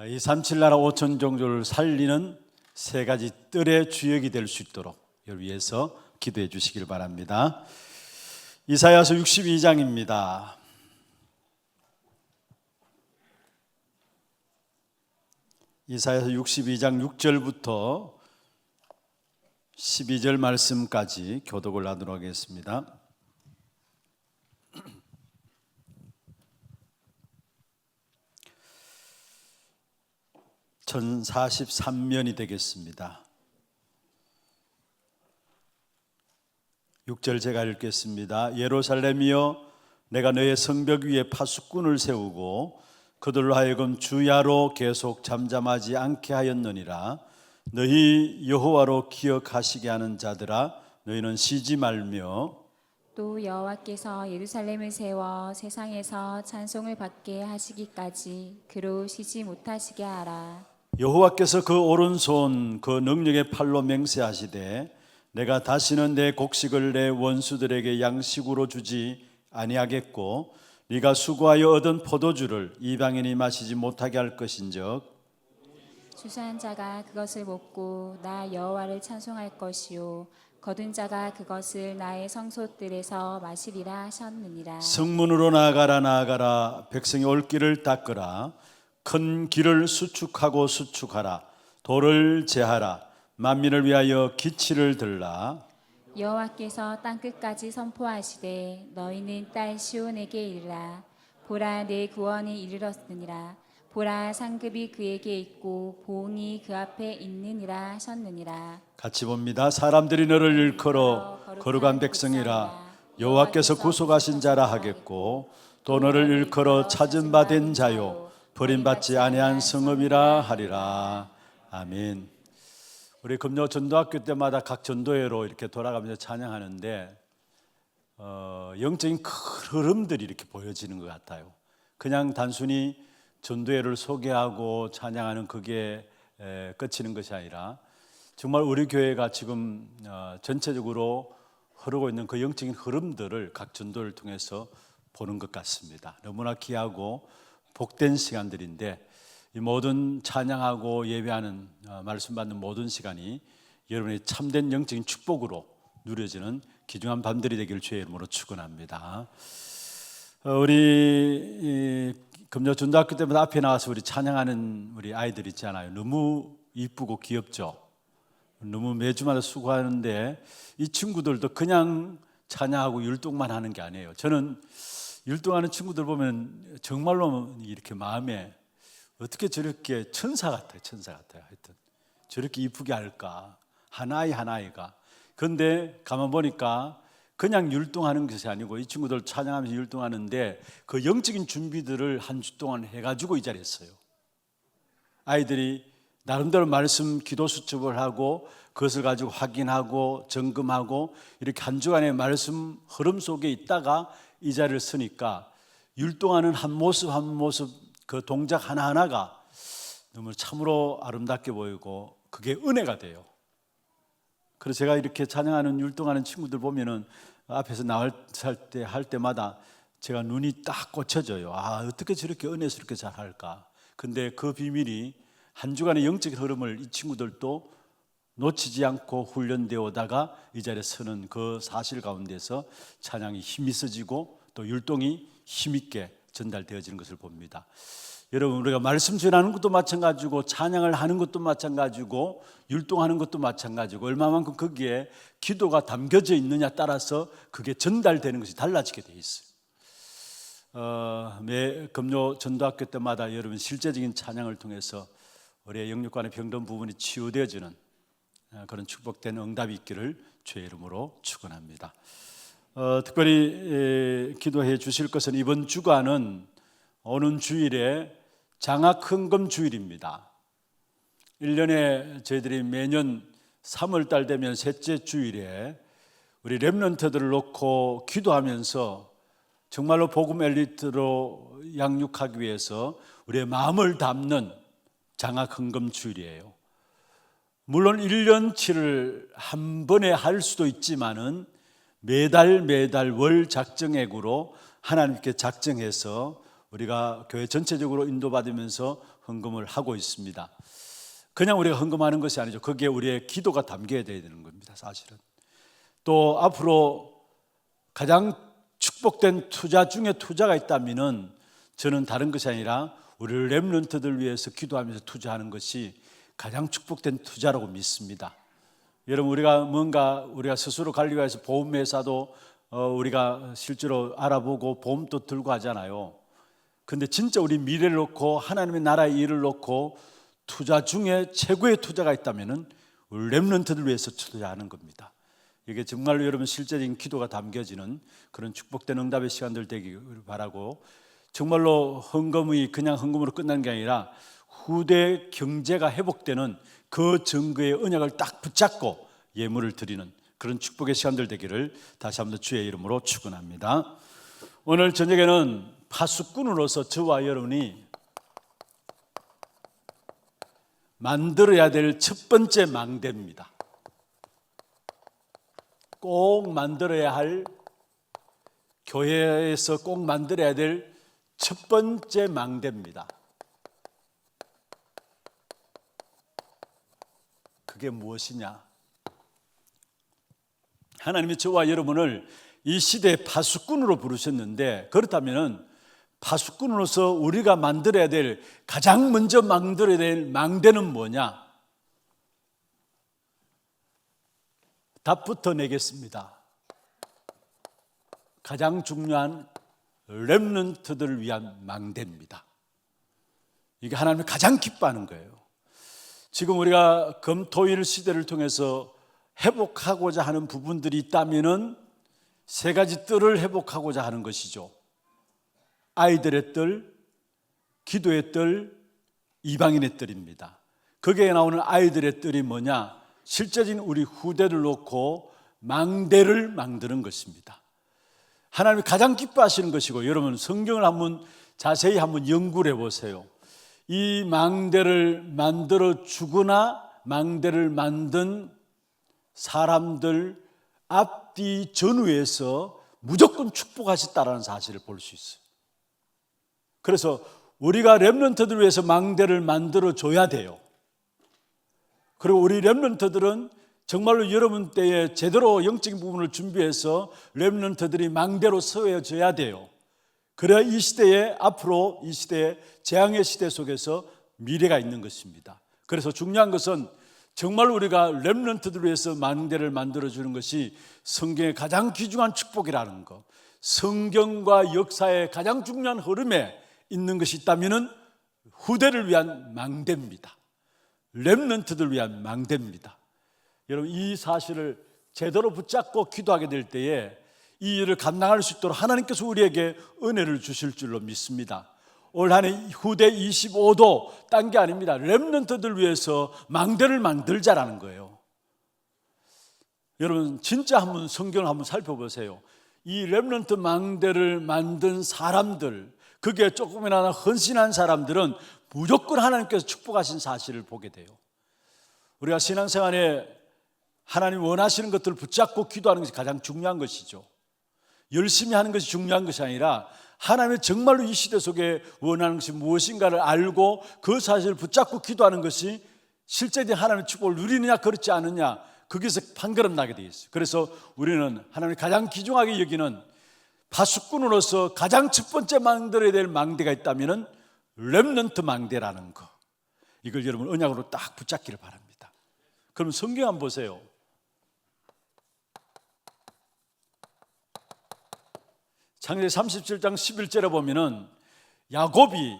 이 37나라 5천 종족을 살리는 세 가지 뜰의 주역이 될 수 있도록 이를 위해서 기도해 주시길 바랍니다. 이사야서 62장입니다. 이사야서 62장 6절부터 12절 말씀까지 교독을 나누도록 하겠습니다. 1043면이 되겠습니다. 6절 제가 읽겠습니다. 예루살렘이여, 내가 너의 성벽 위에 파수꾼을 세우고 그들로 하여금 주야로 계속 잠잠하지 않게 하였느니라. 너희 여호와로 기억하시게 하는 자들아, 너희는 쉬지 말며 또 여호와께서 예루살렘을 세워 세상에서 찬송을 받게 하시기까지 그로 쉬지 못하시게 하라. 여호와께서 그 오른손 그 능력의 팔로 맹세하시되 내가 다시는 내 곡식을 내 원수들에게 양식으로 주지 아니하겠고 네가 수고하여 얻은 포도주를 이방인이 마시지 못하게 할 것인즉 추수한 자가 그것을 먹고 나 여호와를 찬송할 것이요 거둔 자가 그것을 나의 성소들에서 마시리라 하셨느니라. 성문으로 나아가라 나아가라, 백성이 올 길을 닦으라. 큰 길을 수축하고 수축하라. 돌을 제하라. 만민을 위하여 기치를 들라. 여호와께서 땅끝까지 선포하시되 너희는 딸 시온에게 이르라. 보라, 내 구원이 이르렀느니라. 보라, 상급이 그에게 있고 보응이 그 앞에 있느니라 하셨느니라. 같이 봅니다. 사람들이 너를 일컬어 거룩한 백성이라 여호와께서 구속하신 자라 하겠고 또 너를 일컬어 찾은 바 된 자요 버림받지 아니한 성읍이라 하리라. 아멘. 우리 금요 전도학교 때마다 각 전도회로 이렇게 돌아가면서 찬양하는데 영적인 큰 흐름들이 이렇게 보여지는 것 같아요. 그냥 단순히 전도회를 소개하고 찬양하는 그게 끝이는 것이 아니라 정말 우리 교회가 지금 전체적으로 흐르고 있는 그 영적인 흐름들을 각 전도를 통해서 보는 것 같습니다. 너무나 귀하고 복된 시간들인데 이 모든 찬양하고 예배하는 말씀 받는 모든 시간이 여러분의 참된 영적인 축복으로 누려지는 귀중한 밤들이 되길 주의 이름으로 축원합니다. 우리 금요 전도학교 때마다 앞에 나와서 우리 찬양하는 우리 아이들 있잖아요. 너무 이쁘고 귀엽죠. 너무 매주마다 수고하는데 이 친구들도 그냥 찬양하고 율동만 하는 게 아니에요. 저는 율동하는 친구들 보면 정말로 이렇게 마음에 어떻게 저렇게 천사 같아요. 천사 같아요. 하여튼 저렇게 이쁘게 할까, 하나이 하나이가. 그런데 가만 보니까 그냥 율동하는 것이 아니고 이 친구들 찬양하면서 율동하는데 그 영적인 준비들을 한 주 동안 해가지고 이 자리에 있어요. 아이들이 나름대로 말씀 기도 수첩을 하고 그것을 가지고 확인하고 점검하고 이렇게 한 주간의 말씀 흐름 속에 있다가 이 자리를 서니까 율동하는 한 모습 한 모습 그 동작 하나하나가 너무 참으로 아름답게 보이고 그게 은혜가 돼요. 그래서 제가 이렇게 찬양하는 율동하는 친구들 보면은 앞에서 나올 때 할 때마다 제가 눈이 딱 꽂혀져요. 아, 어떻게 저렇게 은혜스럽게 잘 할까. 근데 그 비밀이 한 주간의 영적인 흐름을 이 친구들도 놓치지 않고 훈련되어 오다가 이 자리에 서는 그 사실 가운데서 찬양이 힘이 있어지고 또 율동이 힘있게 전달되어지는 것을 봅니다. 여러분, 우리가 말씀 전하는 것도 마찬가지고 찬양을 하는 것도 마찬가지고 율동하는 것도 마찬가지고 얼마만큼 거기에 기도가 담겨져 있느냐 따라서 그게 전달되는 것이 달라지게 돼 있어요. 매 금요 전도학교 때마다 여러분 실제적인 찬양을 통해서 우리의 영육간의 병든 부분이 치유되어지는 그런 축복된 응답이 있기를 주의 이름으로 축원합니다. 특별히 기도해 주실 것은 이번 주간은 오는 주일에 장학헌금 주일입니다. 1년에 저희들이 매년 3월달 되면 셋째 주일에 우리 렘넌트들을 놓고 기도하면서 정말로 복음 엘리트로 양육하기 위해서 우리의 마음을 담는 장학헌금 주일이에요. 물론 1년치를 한 번에 할 수도 있지만은 매달 월 작정액으로 하나님께 작정해서 우리가 교회 전체적으로 인도받으면서 헌금을 하고 있습니다. 그냥 우리가 헌금하는 것이 아니죠. 거기에 우리의 기도가 담겨야 되는 겁니다. 사실은. 또 앞으로 가장 축복된 투자 중에 투자가 있다면은 저는 다른 것이 아니라 우리 렘넌트들 위해서 기도하면서 투자하는 것이 가장 축복된 투자라고 믿습니다. 여러분, 우리가 스스로 관리해서 보험회사도 우리가 실제로 알아보고 보험도 들고 하잖아요. 근데 진짜 우리 미래를 놓고 하나님의 나라의 일을 놓고 투자 중에 최고의 투자가 있다면은 우리 렘넌트들 위해서 투자하는 겁니다. 이게 정말로 여러분 실제적인 기도가 담겨지는 그런 축복된 응답의 시간들 되기를 바라고, 정말로 헌금이 그냥 헌금으로 끝나는 게 아니라 후대 경제가 회복되는 그 증거의 언약을 딱 붙잡고 예물을 드리는 그런 축복의 시간들 되기를 다시 한번 주의 이름으로 축원합니다. 오늘 저녁에는 파수꾼으로서 저와 여러분이 만들어야 될 첫 번째 망대입니다. 꼭 만들어야 할, 교회에서 꼭 만들어야 될 첫 번째 망대입니다. 그게 무엇이냐? 하나님이 저와 여러분을 이 시대의 파수꾼으로 부르셨는데, 그렇다면 파수꾼으로서 우리가 만들어야 될, 가장 먼저 만들어야 될 망대는 뭐냐? 답부터 내겠습니다. 가장 중요한 렘넌트들을 위한 망대입니다. 이게 하나님이 가장 기뻐하는 거예요. 지금 우리가 금토일 시대를 통해서 회복하고자 하는 부분들이 있다면은 세 가지 뜰을 회복하고자 하는 것이죠. 아이들의 뜰, 기도의 뜰, 이방인의 뜰입니다. 거기에 나오는 아이들의 뜰이 뭐냐? 실제적인 우리 후대를 놓고 망대를 만드는 것입니다. 하나님이 가장 기뻐하시는 것이고, 여러분 성경을 자세히 한번 연구를 해보세요. 이 망대를 만들어 주거나 망대를 만든 사람들 앞뒤 전후에서 무조건 축복하셨다라는 사실을 볼 수 있어요. 그래서 우리가 렘넌트들을 위해서 망대를 만들어 줘야 돼요. 그리고 우리 렘넌트들은 정말로 여러분 때에 제대로 영적인 부분을 준비해서 렘넌트들이 망대로 서어져야 돼요. 그래야 이 시대에, 앞으로 이 시대에, 재앙의 시대 속에서 미래가 있는 것입니다. 그래서 중요한 것은 정말 우리가 렘넌트들을 위해서 망대를 만들어주는 것이 성경의 가장 귀중한 축복이라는 것, 성경과 역사의 가장 중요한 흐름에 있는 것이 있다면 후대를 위한 망대입니다. 렘넌트들을 위한 망대입니다. 여러분, 이 사실을 제대로 붙잡고 기도하게 될 때에 이 일을 감당할 수 있도록 하나님께서 우리에게 은혜를 주실 줄로 믿습니다. 올 한 해 후대 25도 딴 게 아닙니다. 렘넌트들 위해서 망대를 만들자라는 거예요. 여러분 진짜 한번 성경을 한번 살펴보세요. 이 렘넌트 망대를 만든 사람들, 그게 조금이나마 헌신한 사람들은 무조건 하나님께서 축복하신 사실을 보게 돼요. 우리가 신앙생활에 하나님 원하시는 것들을 붙잡고 기도하는 것이 가장 중요한 것이죠. 열심히 하는 것이 중요한 것이 아니라 하나님이 정말로 이 시대 속에 원하는 것이 무엇인가를 알고 그 사실을 붙잡고 기도하는 것이 실제적인 하나님의 축복을 누리느냐 그렇지 않느냐, 거기서 판가름 나게 되어 있어요. 그래서 우리는 하나님이 가장 귀중하게 여기는 파수꾼으로서 가장 첫 번째 만들어야 될 망대가 있다면 렘넌트 망대라는 거, 이걸 여러분 언약으로 딱 붙잡기를 바랍니다. 그럼 성경 한번 보세요. 창세기 37장 11절에 보면은 야곱이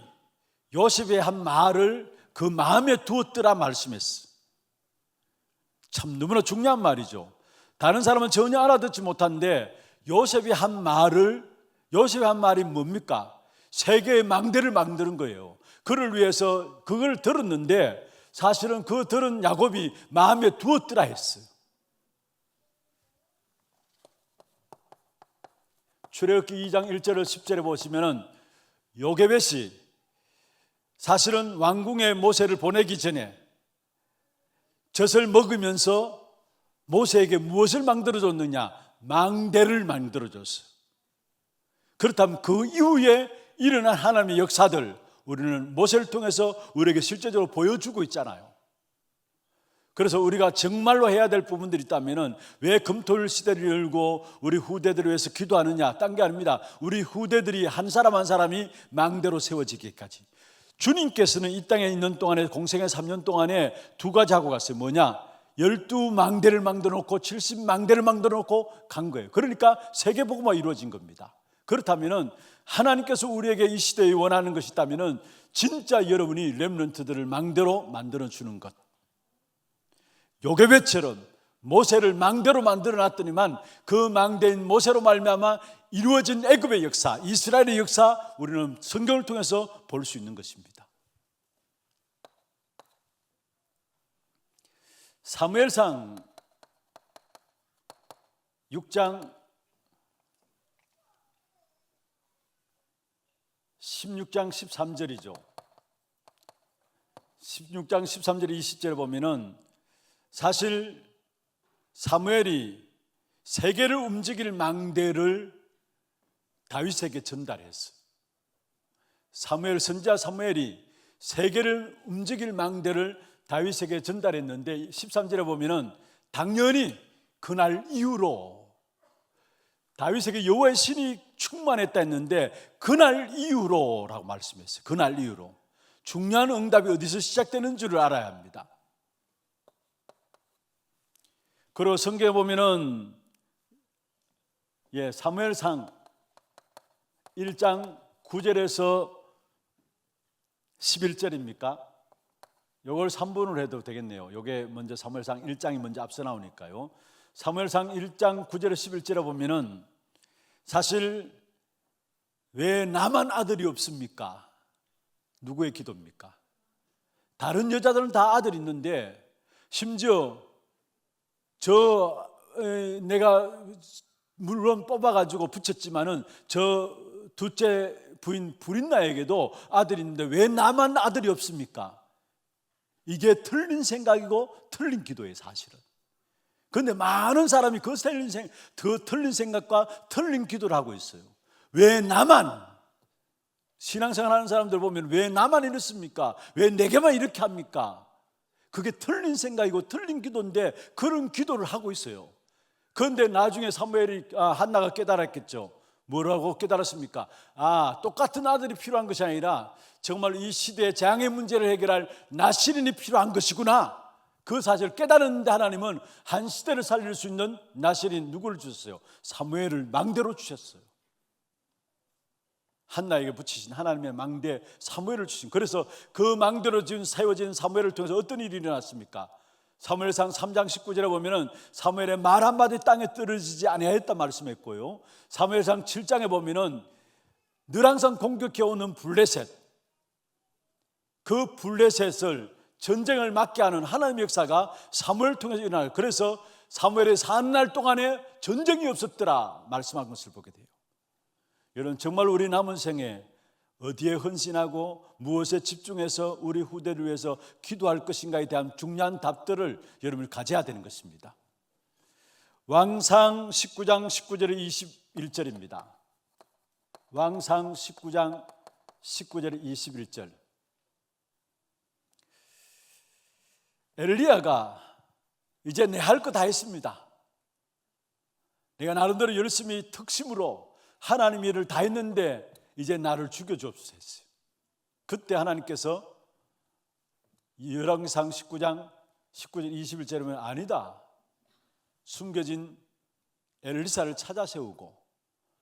요셉의 한 말을 그 마음에 두었더라 말씀했어. 참 너무나 중요한 말이죠. 다른 사람은 전혀 알아듣지 못하는데 요셉이 한 말이 뭡니까? 세계의 망대를 만드는 거예요. 그를 위해서 그걸 들었는데 사실은 그 들은 야곱이 마음에 두었더라 했어요. 출애굽기 2장 1절을 10절에 보시면은 요게벳이 사실은 왕궁에 모세를 보내기 전에 젖을 먹으면서 모세에게 무엇을 만들어줬느냐? 망대를 만들어줬어요. 그렇다면 그 이후에 일어난 하나님의 역사들, 우리는 모세를 통해서 우리에게 실제적으로 보여주고 있잖아요. 그래서 우리가 정말로 해야 될 부분들이 있다면 왜 금토일 시대를 열고 우리 후대들을 위해서 기도하느냐? 딴 게 아닙니다. 우리 후대들이 한 사람 한 사람이 망대로 세워지기까지. 주님께서는 이 땅에 있는 동안에 공생의 3년 동안에 두 가지 하고 갔어요. 뭐냐? 12망대를 만들어 놓고 70망대를 만들어 놓고 간 거예요. 그러니까 세계복음화 이루어진 겁니다. 그렇다면 하나님께서 우리에게 이 시대에 원하는 것이 있다면 진짜 여러분이 렘넌트들을 망대로 만들어 주는 것. 요괴배처럼 모세를 망대로 만들어 놨더니만 그 망대인 모세로 말미암아 이루어진 애굽의 역사, 이스라엘의 역사, 우리는 성경을 통해서 볼 수 있는 것입니다. 사무엘상 6장 16장 13절이죠. 16장 13절 20절에 보면은 사실 사무엘이 세계를 움직일 망대를 다윗에게 전달했어. 선지자 사무엘이 세계를 움직일 망대를 다윗에게 전달했는데 13절에 보면은 당연히 그날 이후로 다윗에게 여호와의 신이 충만했다 했는데 그날 이후로라고 말씀했어요. 그날 이후로. 중요한 응답이 어디서 시작되는 줄을 알아야 합니다. 그리고 성경에 보면은 사무엘상 1장 9절에서 11절입니까? 요걸 3분으로 해도 되겠네요. 요게 먼저 사무엘상 1장이 먼저 앞서 나오니까요. 사무엘상 1장 9절에서 11절에 보면은 사실 왜 나만 아들이 없습니까? 누구의 기도입니까? 다른 여자들은 다 아들이 있는데 심지어 내가 물론 뽑아가지고 붙였지만은 저 둘째 부인 브린나에게도 아들이 있는데 왜 나만 아들이 없습니까? 이게 틀린 생각이고 틀린 기도예요, 사실은. 그런데 많은 사람이 그 틀린 생각과 틀린 기도를 하고 있어요. 왜 나만? 신앙생활 하는 사람들 보면 왜 나만 이렇습니까? 왜 내게만 이렇게 합니까? 그게 틀린 생각이고 틀린 기도인데 그런 기도를 하고 있어요. 그런데 나중에 한나가 깨달았겠죠. 뭐라고 깨달았습니까? 똑같은 아들이 필요한 것이 아니라 정말 이 시대의 장애 문제를 해결할 나시린이 필요한 것이구나. 그 사실을 깨달았는데 하나님은 한 시대를 살릴 수 있는 나시린 누구를 주셨어요? 사무엘을 망대로 주셨어요. 한나에게 붙이신 하나님의 망대 사무엘을 주신. 그래서 그 망대로 세워진 사무엘을 통해서 어떤 일이 일어났습니까? 사무엘상 3장 19절에 보면은 사무엘의 말 한마디 땅에 떨어지지 아니하였다 말씀했고요. 사무엘상 7장에 보면은 늘 항상 공격해 오는 블레셋, 그 블레셋을 전쟁을 막게 하는 하나님의 역사가 사무엘을 통해서 일어나요. 그래서 사무엘의 사는 날 동안에 전쟁이 없었더라 말씀한 것을 보게 돼요. 여러분, 정말 우리 남은 생에 어디에 헌신하고 무엇에 집중해서 우리 후대를 위해서 기도할 것인가에 대한 중요한 답들을 여러분이 가져야 되는 것입니다. 왕상 19장 19절에 21절입니다. 왕상 19장 19절에 21절. 엘리야가 이제 내 할 거 다 했습니다. 내가 나름대로 열심히 특심으로 하나님 일을 다 했는데 이제 나를 죽여주옵소서 했어요. 그때 하나님께서 열왕기상 19장 19절 21절에 보면 아니다. 숨겨진 엘리사를 찾아 세우고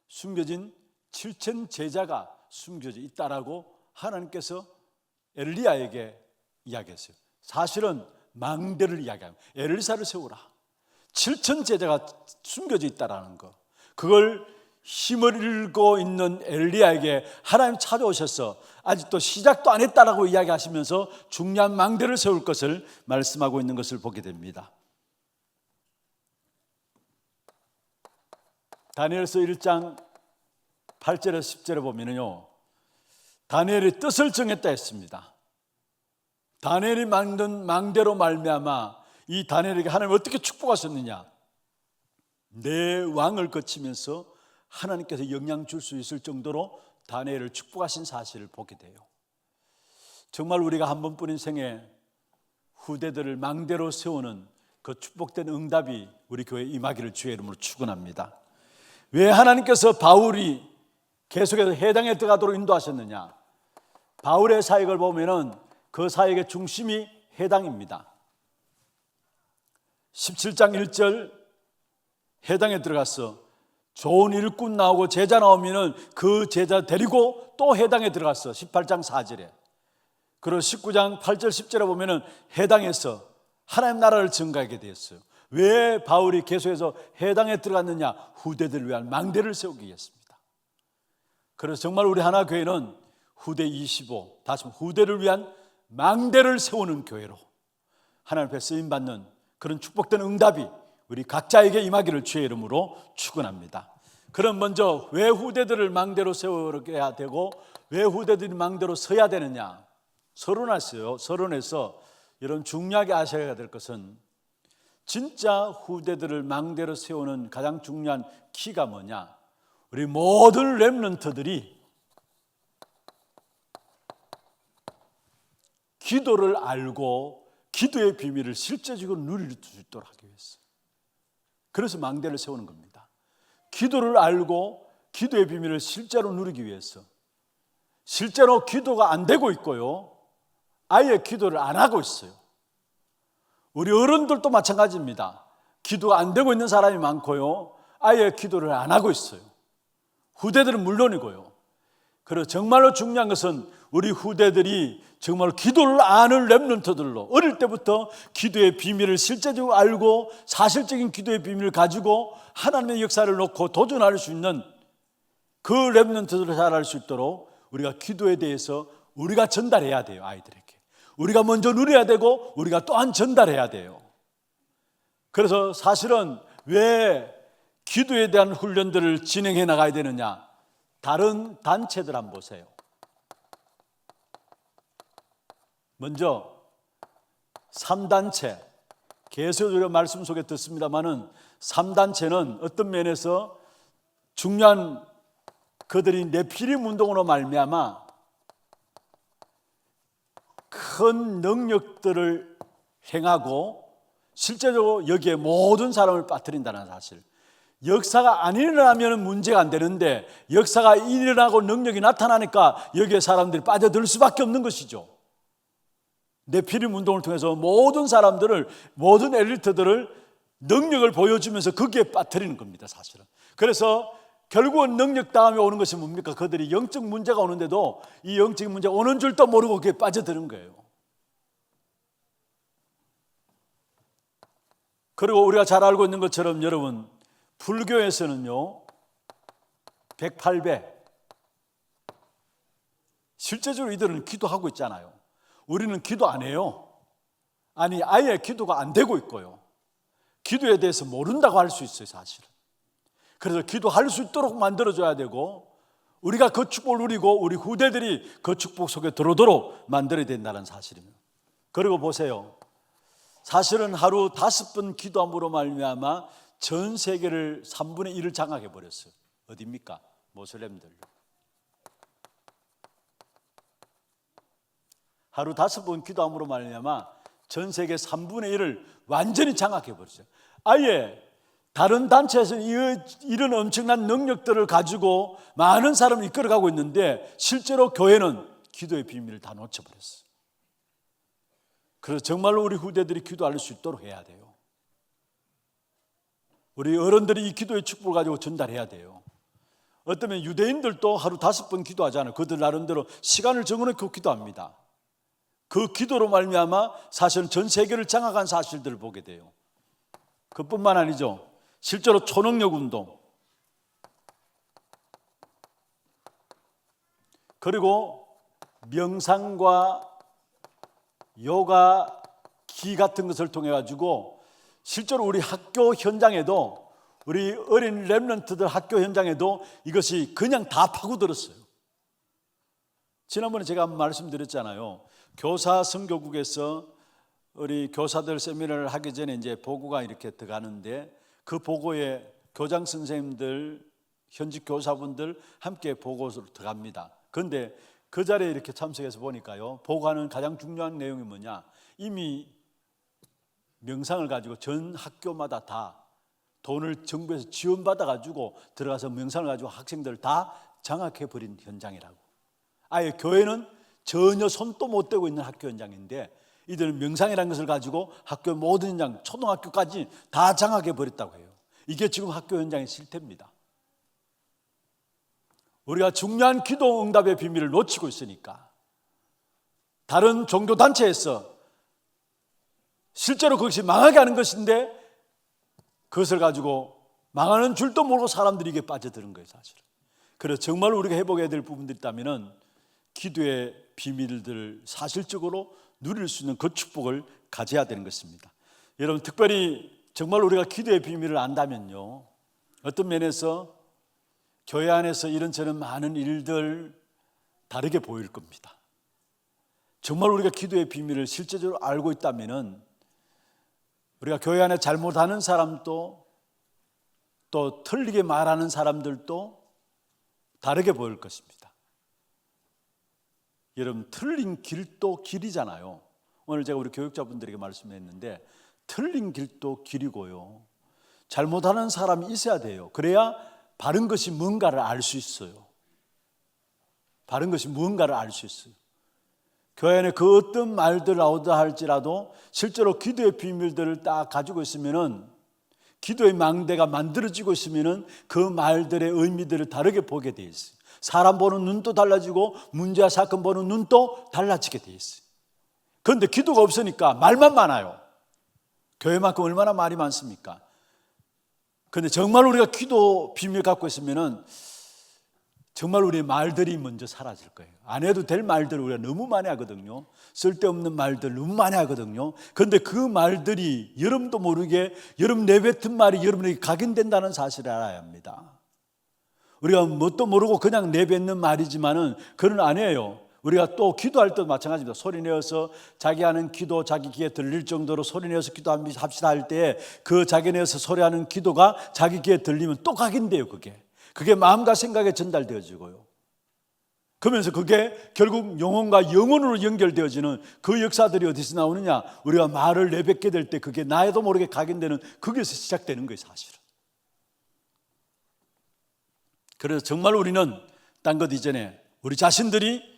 숨겨진 7천 제자가 숨겨져 있다라고 하나님께서 엘리야에게 이야기했어요. 사실은 망대를 이야기합니다. 엘리사를 세우라. 7천 제자가 숨겨져 있다라는 거. 그걸 힘을 잃고 있는 엘리야에게 하나님 찾아오셔서 아직도 시작도 안 했다라고 이야기하시면서 중요한 망대를 세울 것을 말씀하고 있는 것을 보게 됩니다. 다니엘서 1장 8절에서 10절에 보면요, 다니엘이 뜻을 정했다 했습니다. 다니엘이 만든 망대로 말미암아 이 다니엘에게 하나님 어떻게 축복하셨느냐? 내 왕을 거치면서 하나님께서 영향 줄 수 있을 정도로 다니엘을 축복하신 사실을 보게 돼요. 정말 우리가 한 번뿐 인생에 후대들을 망대로 세우는 그 축복된 응답이 우리 교회에 임하기를 주의 이름으로 축원합니다. 왜 하나님께서 바울이 계속해서 해당에 들어가도록 인도하셨느냐? 바울의 사역을 보면은 그 사역의 중심이 해당입니다. 17장 1절 해당에 들어가서 좋은 일꾼 나오고 제자 나오면은 그 제자 데리고 또 해당에 들어갔어. 18장 4절에. 그리고 19장 8절 10절에 보면은 해당에서 하나님 나라를 증거하게 되었어요. 왜 바울이 계속해서 해당에 들어갔느냐? 후대들을 위한 망대를 세우기 위해서입니다. 그래서 정말 우리 하나교회는 후대 25, 다시 후대를 위한 망대를 세우는 교회로 하나님 앞에 쓰임받는 그런 축복된 응답이 우리 각자에게 임하기를 주의 이름으로 축원합니다. 그럼 먼저 왜 후대들을 망대로 세워야 되고 왜 후대들이 망대로 서야 되느냐? 서론에서 이런 중요하게 아셔야 될 것은 진짜 후대들을 망대로 세우는 가장 중요한 키가 뭐냐? 우리 모든 렘넌트들이 기도를 알고 기도의 비밀을 실제적으로 누릴 수 있도록 하기 위해서. 그래서 망대를 세우는 겁니다. 기도를 알고 기도의 비밀을 실제로 누리기 위해서. 실제로 기도가 안 되고 있고요, 아예 기도를 안 하고 있어요. 우리 어른들도 마찬가지입니다. 기도가 안 되고 있는 사람이 많고요, 아예 기도를 안 하고 있어요. 후대들은 물론이고요. 그리고 정말로 중요한 것은 우리 후대들이 정말 기도를 아는 렘넌트들로 어릴 때부터 기도의 비밀을 실제적으로 알고 사실적인 기도의 비밀을 가지고 하나님의 역사를 놓고 도전할 수 있는 그 렘넌트들을 잘 알 수 있도록 우리가 기도에 대해서 우리가 전달해야 돼요. 아이들에게 우리가 먼저 누려야 되고 우리가 또한 전달해야 돼요. 그래서 사실은 왜 기도에 대한 훈련들을 진행해 나가야 되느냐? 다른 단체들 한번 보세요. 먼저 3단체, 계속적으로 말씀 속에 듣습니다마는 3단체는 어떤 면에서 중요한 그들이 네피림 운동으로 말미암아 큰 능력들을 행하고 실제적으로 여기에 모든 사람을 빠뜨린다는 사실. 역사가 안 일어나면 문제가 안 되는데 역사가 일어나고 능력이 나타나니까 여기에 사람들이 빠져들 수밖에 없는 것이죠. 네피림 운동을 통해서 모든 사람들을, 모든 엘리트들을 능력을 보여주면서 거기에 빠뜨리는 겁니다, 사실은. 그래서 결국은 능력 다음에 오는 것이 뭡니까? 그들이 영적 문제가 오는데도 이 영적 문제가 오는 줄도 모르고 거기에 빠져드는 거예요. 그리고 우리가 잘 알고 있는 것처럼 여러분, 불교에서는요 108배, 실제적으로 이들은 기도하고 있잖아요. 우리는 기도 안 해요. 아니, 아예 기도가 안 되고 있고요, 기도에 대해서 모른다고 할 수 있어요, 사실은. 그래서 기도할 수 있도록 만들어줘야 되고 우리가 그 축복을 누리고 우리 후대들이 그 축복 속에 들어오도록 만들어야 된다는 사실입니다. 그리고 보세요, 사실은 하루 5번 기도함으로 말미암아 전 세계를 3분의 1을 장악해 버렸어요. 어디입니까? 모슬렘들. 하루 5번 기도함으로 말미암아 전 세계 3분의 1을 완전히 장악해 버렸어요. 아예 다른 단체에서는 이런 엄청난 능력들을 가지고 많은 사람을 이끌어가고 있는데 실제로 교회는 기도의 비밀을 다 놓쳐버렸어요. 그래서 정말로 우리 후대들이 기도할 수 있도록 해야 돼요. 우리 어른들이 이 기도의 축복을 가지고 전달해야 돼요. 어쩌면 유대인들도 하루 5번 기도하잖아요. 그들 나름대로 시간을 정해놓고 기도합니다. 그 기도로 말미암아 사실은 전 세계를 장악한 사실들을 보게 돼요. 그뿐만 아니죠. 실제로 초능력 운동, 그리고 명상과 요가 기 같은 것을 통해 가지고 실제로 우리 학교 현장에도, 우리 어린 렘넌트들 학교 현장에도 이것이 그냥 다 파고들었어요. 지난번에 제가 한번 말씀드렸잖아요. 교사 선교국에서 우리 교사들 세미나를 하기 전에 이제 보고가 이렇게 들어가는데 그 보고에 교장 선생님들, 현직 교사분들 함께 보고서로 들어갑니다. 그런데 그 자리에 이렇게 참석해서 보니까요, 보고하는 가장 중요한 내용이 뭐냐, 이미 명상을 가지고 전 학교마다 다 돈을 정부에서 지원받아 가지고 들어가서 명상을 가지고 학생들을 다 장악해 버린 현장이라고. 아예 교회는 전혀 손도 못 대고 있는 학교 현장인데 이들은 명상이라는 것을 가지고 학교 모든 현장, 초등학교까지 다 장악해 버렸다고 해요. 이게 지금 학교 현장의 실태입니다. 우리가 중요한 기도 응답의 비밀을 놓치고 있으니까 다른 종교단체에서 실제로 그것이 망하게 하는 것인데 그것을 가지고 망하는 줄도 모르고 사람들이 이게 빠져드는 거예요, 사실은. 그래서 정말 우리가 회복해야 될 부분들이 있다면 기도의 비밀들을 사실적으로 누릴 수 있는 그 축복을 가져야 되는 것입니다. 여러분, 특별히 정말 우리가 기도의 비밀을 안다면요, 어떤 면에서 교회 안에서 이런저런 많은 일들 다르게 보일 겁니다. 정말 우리가 기도의 비밀을 실제적으로 알고 있다면 우리가 교회 안에 잘못하는 사람도 또 틀리게 말하는 사람들도 다르게 보일 것입니다. 여러분, 틀린 길도 길이잖아요. 오늘 제가 우리 교육자분들에게 말씀했는데 틀린 길도 길이고요, 잘못하는 사람이 있어야 돼요. 그래야 바른 것이 뭔가를 알 수 있어요. 바른 것이 무언가를 알 수 있어요. 교회 안에 그 어떤 말들 나오다 할지라도 실제로 기도의 비밀들을 딱 가지고 있으면은, 기도의 망대가 만들어지고 있으면은 그 말들의 의미들을 다르게 보게 돼 있어요. 사람 보는 눈도 달라지고 문제와 사건 보는 눈도 달라지게 돼 있어요. 그런데 기도가 없으니까 말만 많아요. 교회만큼 얼마나 말이 많습니까? 그런데 정말 우리가 기도 비밀 갖고 있으면은 정말 우리의 말들이 먼저 사라질 거예요. 안 해도 될 말들을 우리가 너무 많이 하거든요. 쓸데없는 말들 너무 많이 하거든요. 그런데 그 말들이 여러분도 모르게 여러분 내뱉은 말이 여러분에게 각인된다는 사실을 알아야 합니다. 우리가 뭣도 모르고 그냥 내뱉는 말이지만은 그건 아니에요. 우리가 또 기도할 때도 마찬가지입니다. 소리내어서 자기 하는 기도 자기 귀에 들릴 정도로 소리내어서 기도합시다 할 때 그 자기 내어서 소리하는 기도가 자기 귀에 들리면 또 각인돼요. 그게 마음과 생각에 전달되어지고요. 그러면서 그게 결국 영혼과 영혼으로 연결되어지는 그 역사들이 어디서 나오느냐, 우리가 말을 내뱉게 될 때 그게 나에도 모르게 각인되는, 거기에서 시작되는 거예요, 사실은. 그래서 정말 우리는 딴 것 이전에 우리 자신들이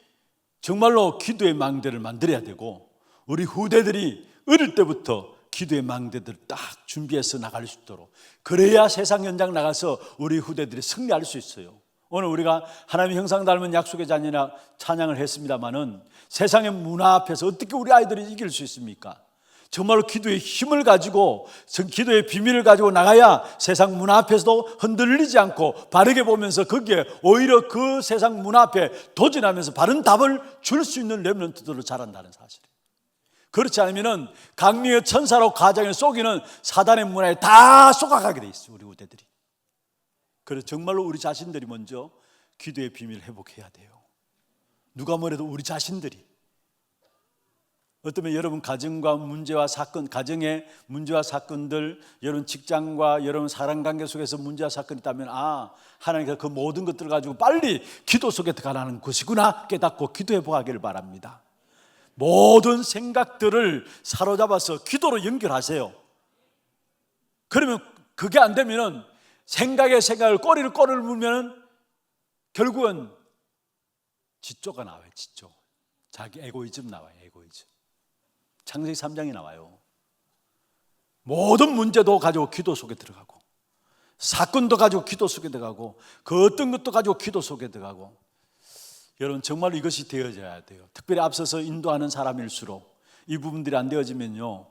정말로 기도의 망대를 만들어야 되고, 우리 후대들이 어릴 때부터 기도의 망대들을 딱 준비해서 나갈 수 있도록, 그래야 세상 현장 나가서 우리 후대들이 승리할 수 있어요. 오늘 우리가 하나님의 형상 닮은 약속의 자녀라 찬양을 했습니다마는 세상의 문화 앞에서 어떻게 우리 아이들이 이길 수 있습니까? 정말로 기도의 힘을 가지고, 기도의 비밀을 가지고 나가야 세상 문화 앞에서도 흔들리지 않고 바르게 보면서 거기에 오히려 그 세상 문화 앞에 도전하면서 바른 답을 줄 수 있는 렘넌트들로 자란다는 사실이에요. 그렇지 않으면 강미의 천사로 가정에 속이는 사단의 문화에 다 쏟아가게 돼 있어요, 우리 후대들이. 그래서 정말로 우리 자신들이 먼저 기도의 비밀을 회복해야 돼요. 누가 뭐래도 우리 자신들이. 어쩌면 여러분 가정과 문제와 사건, 가정의 문제와 사건들, 여러분 직장과 여러분 사랑관계 속에서 문제와 사건이 있다면, 하나님께서 그 모든 것들을 가지고 빨리 기도 속에 들어가라는 것이구나 깨닫고 기도해 보기를 바랍니다. 모든 생각들을 사로잡아서 기도로 연결하세요. 그러면 그게 안 되면은 생각에 생각을 꼬리를 물면은 결국은 지조가 나와요. 지조. 자기 에고이즘 나와요. 에고이즘. 창세기 3장이 나와요. 모든 문제도 가지고 기도 속에 들어가고, 사건도 가지고 기도 속에 들어가고, 그 어떤 것도 가지고 기도 속에 들어가고. 여러분 정말 이것이 되어져야 돼요. 특별히 앞서서 인도하는 사람일수록 이 부분들이 안 되어지면요,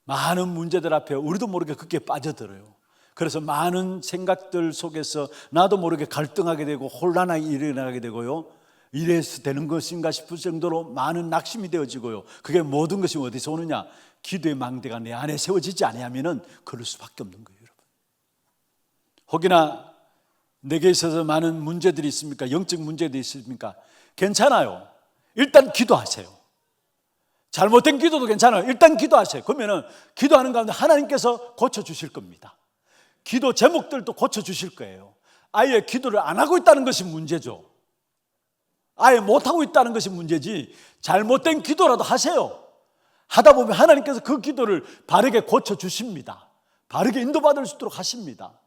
많은 문제들 앞에 우리도 모르게 그렇게 빠져들어요. 그래서 많은 생각들 속에서 나도 모르게 갈등하게 되고 혼란이 일어나게 되고요, 이래서 되는 것인가 싶을 정도로 많은 낙심이 되어지고요. 그게 모든 것이 어디서 오느냐, 기도의 망대가 내 안에 세워지지 아니하면은 그럴 수밖에 없는 거예요, 여러분. 혹여나 내게 있어서 많은 문제들이 있습니까? 영적 문제들이 있습니까? 괜찮아요. 일단 기도하세요. 잘못된 기도도 괜찮아요. 일단 기도하세요. 그러면은 기도하는 가운데 하나님께서 고쳐주실 겁니다. 기도 제목들도 고쳐주실 거예요. 아예 기도를 안 하고 있다는 것이 문제죠. 아예 못하고 있다는 것이 문제지 잘못된 기도라도 하세요. 하다 보면 하나님께서 그 기도를 바르게 고쳐주십니다. 바르게 인도받을 수 있도록 하십니다.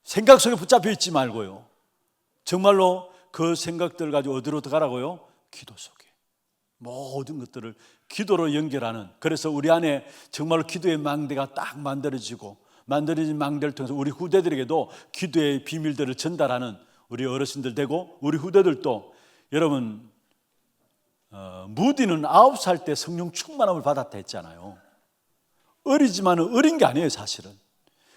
생각 속에 붙잡혀 있지 말고요. 정말로 그 생각들 가지고 어디로 들어가라고요? 기도 속에. 모든 것들을 기도로 연결하는, 그래서 우리 안에 정말로 기도의 망대가 딱 만들어진 망대를 통해서 우리 후대들에게도 기도의 비밀들을 전달하는 우리 어르신들 되고, 우리 후대들도 여러분 무디는 9살 때 성령 충만함을 받았다 했잖아요. 어리지만 어린 게 아니에요. 사실은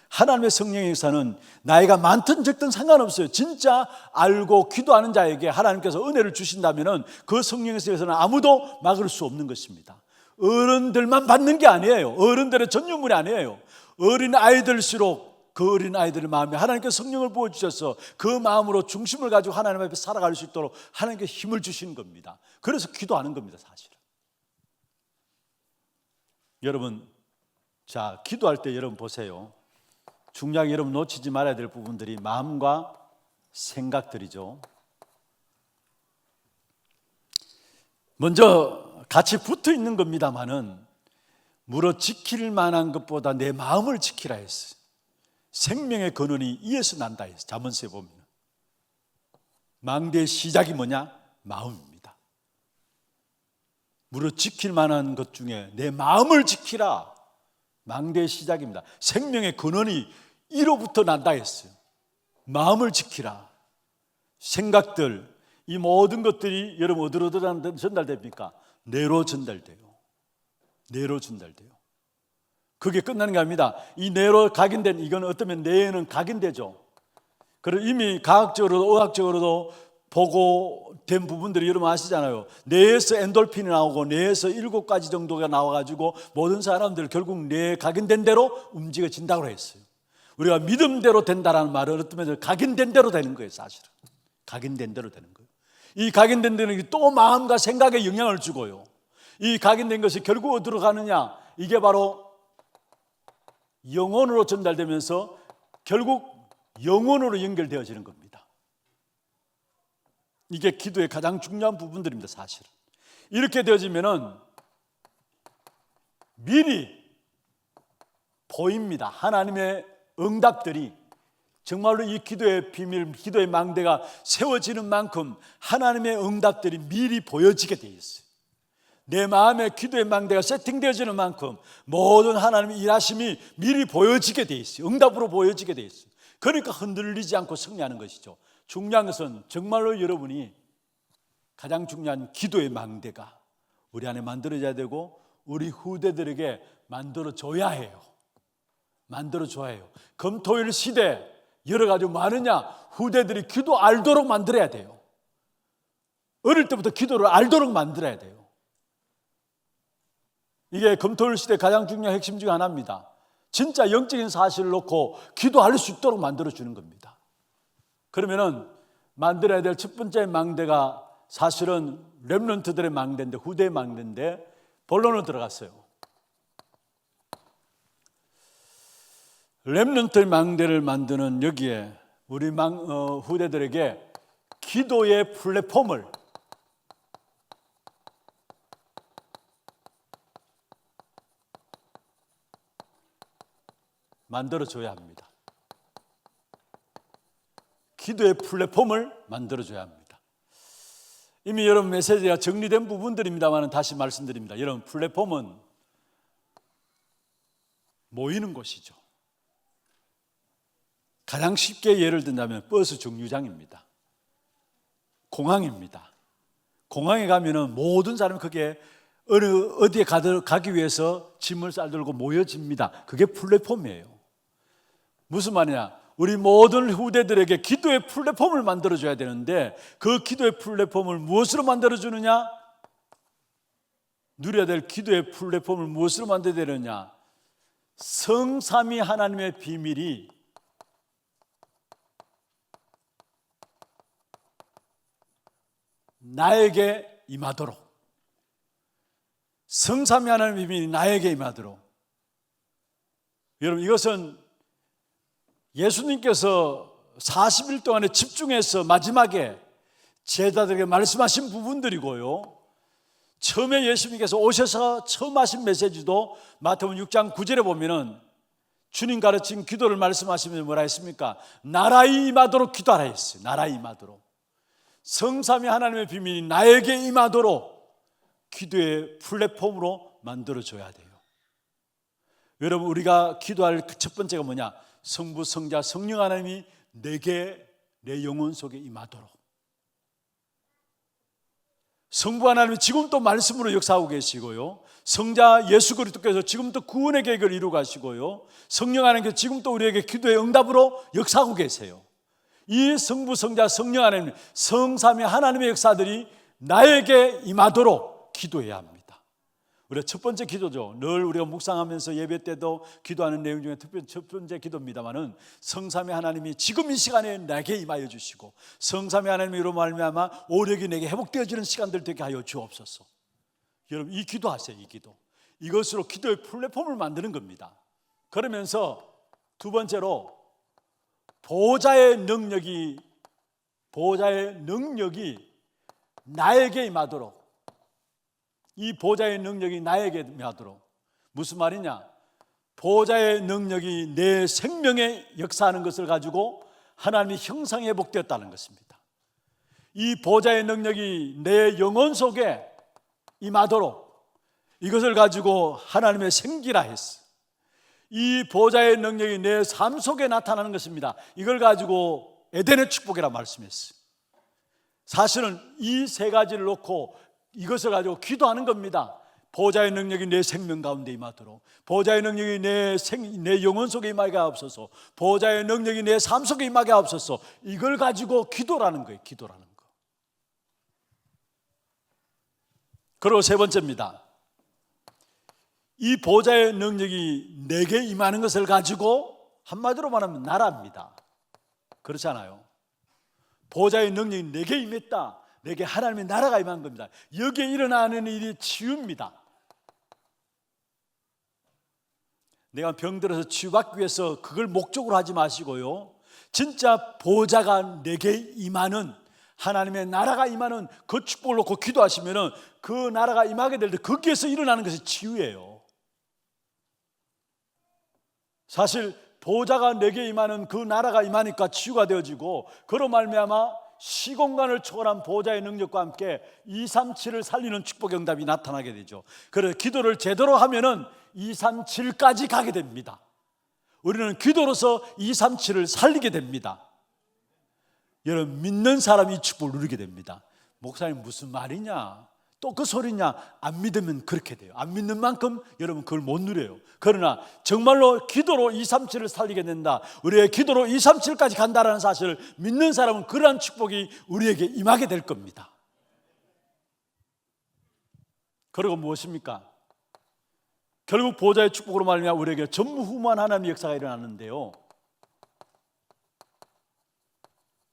하나님의 성령의 역사는 나이가 많든 적든 상관없어요. 진짜 알고 기도하는 자에게 하나님께서 은혜를 주신다면 그 성령의 역사에서는 아무도 막을 수 없는 것입니다. 어른들만 받는 게 아니에요. 어른들의 전유물이 아니에요. 어린 아이들일수록 그 어린 아이들의 마음에 하나님께서 성령을 부어주셔서 그 마음으로 중심을 가지고 하나님 앞에 살아갈 수 있도록 하나님께서 힘을 주시는 겁니다. 그래서 기도하는 겁니다. 사실은 여러분, 자, 기도할 때 여러분 보세요. 중요하게 여러분 놓치지 말아야 될 부분들이 마음과 생각들이죠. 먼저 같이 붙어 있는 겁니다만은 물어 지킬 만한 것보다 내 마음을 지키라 했어요. 생명의 근원이 이에서 난다 했어요. 잠언서에 보면 망대의 시작이 뭐냐? 마음입니다. 물어 지킬 만한 것 중에 내 마음을 지키라. 망대의 시작입니다. 생명의 근원이 이로부터 난다 했어요. 마음을 지키라. 생각들, 이 모든 것들이 여러분 어디로 전달됩니까? 뇌로 전달돼요. 뇌로 전달돼요. 그게 끝나는 게 아닙니다. 이 뇌로 각인된, 이건 어쩌면 뇌에는 각인되죠. 그리고 이미 과학적으로도 의학적으로도 보고된 부분들이 여러분 아시잖아요. 뇌에서 엔돌핀이 나오고 뇌에서 7가지 정도가 나와가지고 모든 사람들 결국 뇌에 각인된 대로 움직여진다고 했어요. 우리가 믿음대로 된다라는 말은 어쩌면 각인된 대로 되는 거예요. 사실은 각인된 대로 되는 거예요. 이 각인된 데는 또 마음과 생각에 영향을 주고요. 이 각인된 것이 결국 어디로 가느냐? 이게 바로 영혼으로 전달되면서 결국 영혼으로 연결되어지는 겁니다. 이게 기도의 가장 중요한 부분들입니다. 사실은 이렇게 되어지면은 미리 보입니다. 하나님의 응답들이 정말로 이 기도의 비밀, 기도의 망대가 세워지는 만큼 하나님의 응답들이 미리 보여지게 되어 있어요. 내 마음에 기도의 망대가 세팅되어지는 만큼 모든 하나님의 일하심이 미리 보여지게 되어 있어요. 응답으로 보여지게 되어 있어요. 그러니까 흔들리지 않고 승리하는 것이죠. 중요한 것은 정말로 여러분이 가장 중요한 기도의 망대가 우리 안에 만들어져야 되고 우리 후대들에게 만들어줘야 해요. 금토일 시대 여러 가지 많으냐? 후대들이 기도 알도록 만들어야 돼요. 어릴 때부터 기도를 알도록 만들어야 돼요. 이게 금토일 시대 가장 중요한 핵심 중에 하나입니다. 진짜 영적인 사실을 놓고 기도할 수 있도록 만들어주는 겁니다. 그러면은 만들어야 될 첫 번째 망대가 사실은 렘넌트들의 망대인데, 후대의 망대인데 본론으로 들어갔어요. 렘넌트의 망대를 만드는 여기에 우리 후대들에게 기도의 플랫폼을 만들어줘야 합니다. 기도의 플랫폼을 만들어줘야 합니다. 이미 여러분 메시지가 정리된 부분들입니다만 다시 말씀드립니다. 여러분, 플랫폼은 모이는 곳이죠. 가장 쉽게 예를 든다면 버스 정류장입니다. 공항입니다. 공항에 가면은 모든 사람이 그게 어디에 가기 위해서 짐을 싸들고 모여집니다. 그게 플랫폼이에요. 무슨 말이냐? 우리 모든 후대들에게 기도의 플랫폼을 만들어줘야 되는데 그 기도의 플랫폼을 무엇으로 만들어주느냐? 누려야 될 기도의 플랫폼을 무엇으로 만들어야 되느냐? 성삼위 하나님의 비밀이 나에게 임하도록, 성삼위 하나님의 비밀이 나에게 임하도록. 여러분, 이것은 예수님께서 40일 동안에 집중해서 마지막에 제자들에게 말씀하신 부분들이고요. 처음에 예수님께서 오셔서 처음 하신 메시지도 마태복음 6장 9절에 보면은 주님 가르친 기도를 말씀하시면 뭐라 했습니까? 나라에 임하도록 기도하라 했어요. 나라에 임하도록. 성삼위 하나님의 비밀이 나에게 임하도록 기도의 플랫폼으로 만들어줘야 돼요. 여러분, 우리가 기도할 그 첫 번째가 뭐냐? 성부, 성자, 성령 하나님이 내게, 내 영혼 속에 임하도록. 성부 하나님이 지금도 말씀으로 역사하고 계시고요, 성자 예수 그리스도께서 지금도 구원의 계획을 이루고 가시고요, 성령 하나님께서 지금도 우리에게 기도의 응답으로 역사하고 계세요. 이 성부, 성자, 성령 하나님, 성삼위 하나님의 역사들이 나에게 임하도록 기도해야 합니다. 우리가 첫 번째 기도죠. 늘 우리가 묵상하면서 예배 때도 기도하는 내용 중에 특별히 첫 번째 기도입니다만은, 성삼위 하나님이 지금 이 시간에 내게 임하여 주시고 성삼위 하나님으로 말미암아 오력이 내게 회복되어지는 시간들 되게 하여 주옵소서. 여러분, 이 기도하세요. 이 기도, 이것으로 기도의 플랫폼을 만드는 겁니다. 그러면서 두 번째로 보호자의 능력이 나에게 임하도록, 이 보호자의 능력이 나에게 임하도록. 무슨 말이냐? 보호자의 능력이 내 생명에 역사하는 것을 가지고 하나님의 형상이 회복되었다는 것입니다. 이 보호자의 능력이 내 영혼 속에 임하도록, 이것을 가지고 하나님의 생기라 했어. 이 보호자의 능력이 내 삶 속에 나타나는 것입니다. 이걸 가지고 에덴의 축복이라 말씀했어요. 사실은 이 세 가지를 놓고 이것을 가지고 기도하는 겁니다. 보호자의 능력이 내 생명 가운데 임하도록, 보호자의 능력이 내 영혼 속에 임하게 하옵소서, 보호자의 능력이 내 삶 속에 임하게 하옵소서. 이걸 가지고 기도라는 거예요. 기도라는 거. 그리고 세 번째입니다. 이 보호자의 능력이 내게 임하는 것을 가지고 한마디로 말하면 나라입니다. 그렇잖아요. 보호자의 능력이 내게 임했다. 내게 하나님의 나라가 임한 겁니다. 여기에 일어나는 일이 치유입니다. 내가 병들어서 치유받기 위해서 그걸 목적으로 하지 마시고요, 진짜 보호자가 내게 임하는, 하나님의 나라가 임하는 그 축복을 놓고 기도하시면 그 나라가 임하게 될 때 거기에서 일어나는 것이 치유예요. 사실 보호자가 내게 임하는 그 나라가 임하니까 치유가 되어지고, 그로 말미암아 시공간을 초월한 보호자의 능력과 함께 237을 살리는 축복의 응답이 나타나게 되죠. 그래서 기도를 제대로 하면은 237까지 가게 됩니다. 우리는 기도로서 237을 살리게 됩니다. 여러분, 믿는 사람이 이 축복을 누리게 됩니다. 목사님 무슨 말이냐, 또 그 소리냐? 안 믿으면 그렇게 돼요. 안 믿는 만큼 여러분 그걸 못 누려요. 그러나 정말로 기도로 237을 살리게 된다, 우리의 기도로 237까지 간다라는 사실을 믿는 사람은 그러한 축복이 우리에게 임하게 될 겁니다. 그리고 무엇입니까? 결국 보호자의 축복으로 말미암아 우리에게 전무후무한 하나님의 역사가 일어나는데요,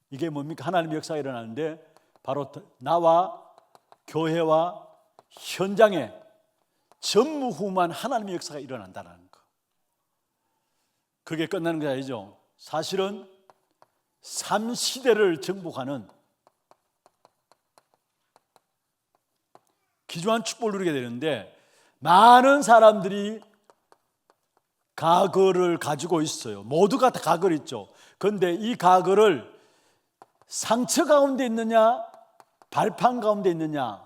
이게 뭡니까? 하나님의 역사가 일어나는데 바로 나와 교회와 현장에 전무후무한 하나님의 역사가 일어난다는 거. 그게 끝나는 게 아니죠. 사실은 3시대를 정복하는 귀중한 축복을 누리게 되는데, 많은 사람들이 가거를 가지고 있어요. 모두가 다 가거를 있죠. 그런데 이 가거를 상처 가운데 있느냐, 발판 가운데 있느냐,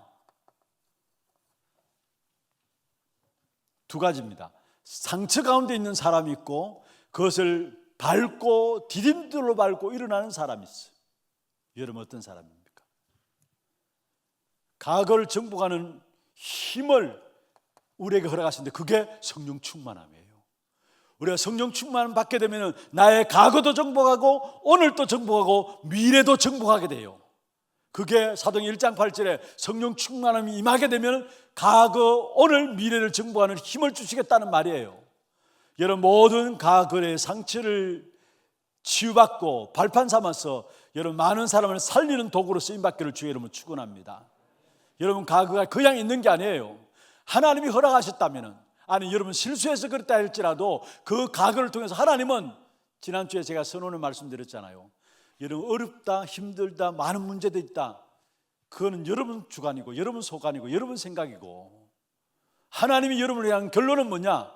두 가지입니다. 상처 가운데 있는 사람이 있고, 그것을 밟고 디딤돌로 밟고 일어나는 사람이 있어요. 여러분, 어떤 사람입니까? 가거를 정복하는 힘을 우리에게 허락하시는데 그게 성령 충만함이에요. 우리가 성령 충만을 받게 되면 나의 과거도 정복하고 오늘도 정복하고 미래도 정복하게 돼요. 그게 사도행 1장 8절에 성령 충만함이 임하게 되면 과거, 오늘, 미래를 정복하는 힘을 주시겠다는 말이에요. 여러분, 모든 과거의 상처를 치유받고 발판 삼아서 여러분 많은 사람을 살리는 도구로 쓰임받기를 주의 이름으로 축원합니다. 여러분, 과거가 그냥 있는 게 아니에요. 하나님이 허락하셨다면, 아니 여러분 실수해서 그랬다 할지라도 그 과거를 통해서 하나님은, 지난주에 제가 선언을 말씀드렸잖아요. 여러분, 어렵다, 힘들다, 많은 문제도 있다. 그거는 여러분 주관이고 여러분 소관이고 여러분 생각이고, 하나님이 여러분을 향한 결론은 뭐냐?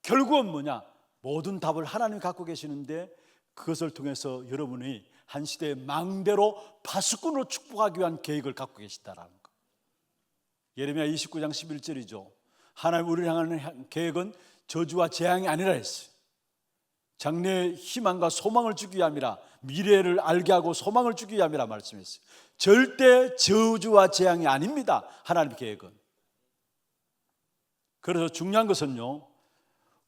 결국은 뭐냐? 모든 답을 하나님이 갖고 계시는데 그것을 통해서 여러분이 한 시대의 망대로 파수꾼으로 축복하기 위한 계획을 갖고 계시다라는 거. 예레미야 29장 11절이죠. 하나님 우리를 향하는 계획은 저주와 재앙이 아니라 했어요. 장래의 희망과 소망을 주기 위함이라, 미래를 알게 하고 소망을 주기 위함이라 말씀했어요. 절대 저주와 재앙이 아닙니다, 하나님의 계획은. 그래서 중요한 것은요,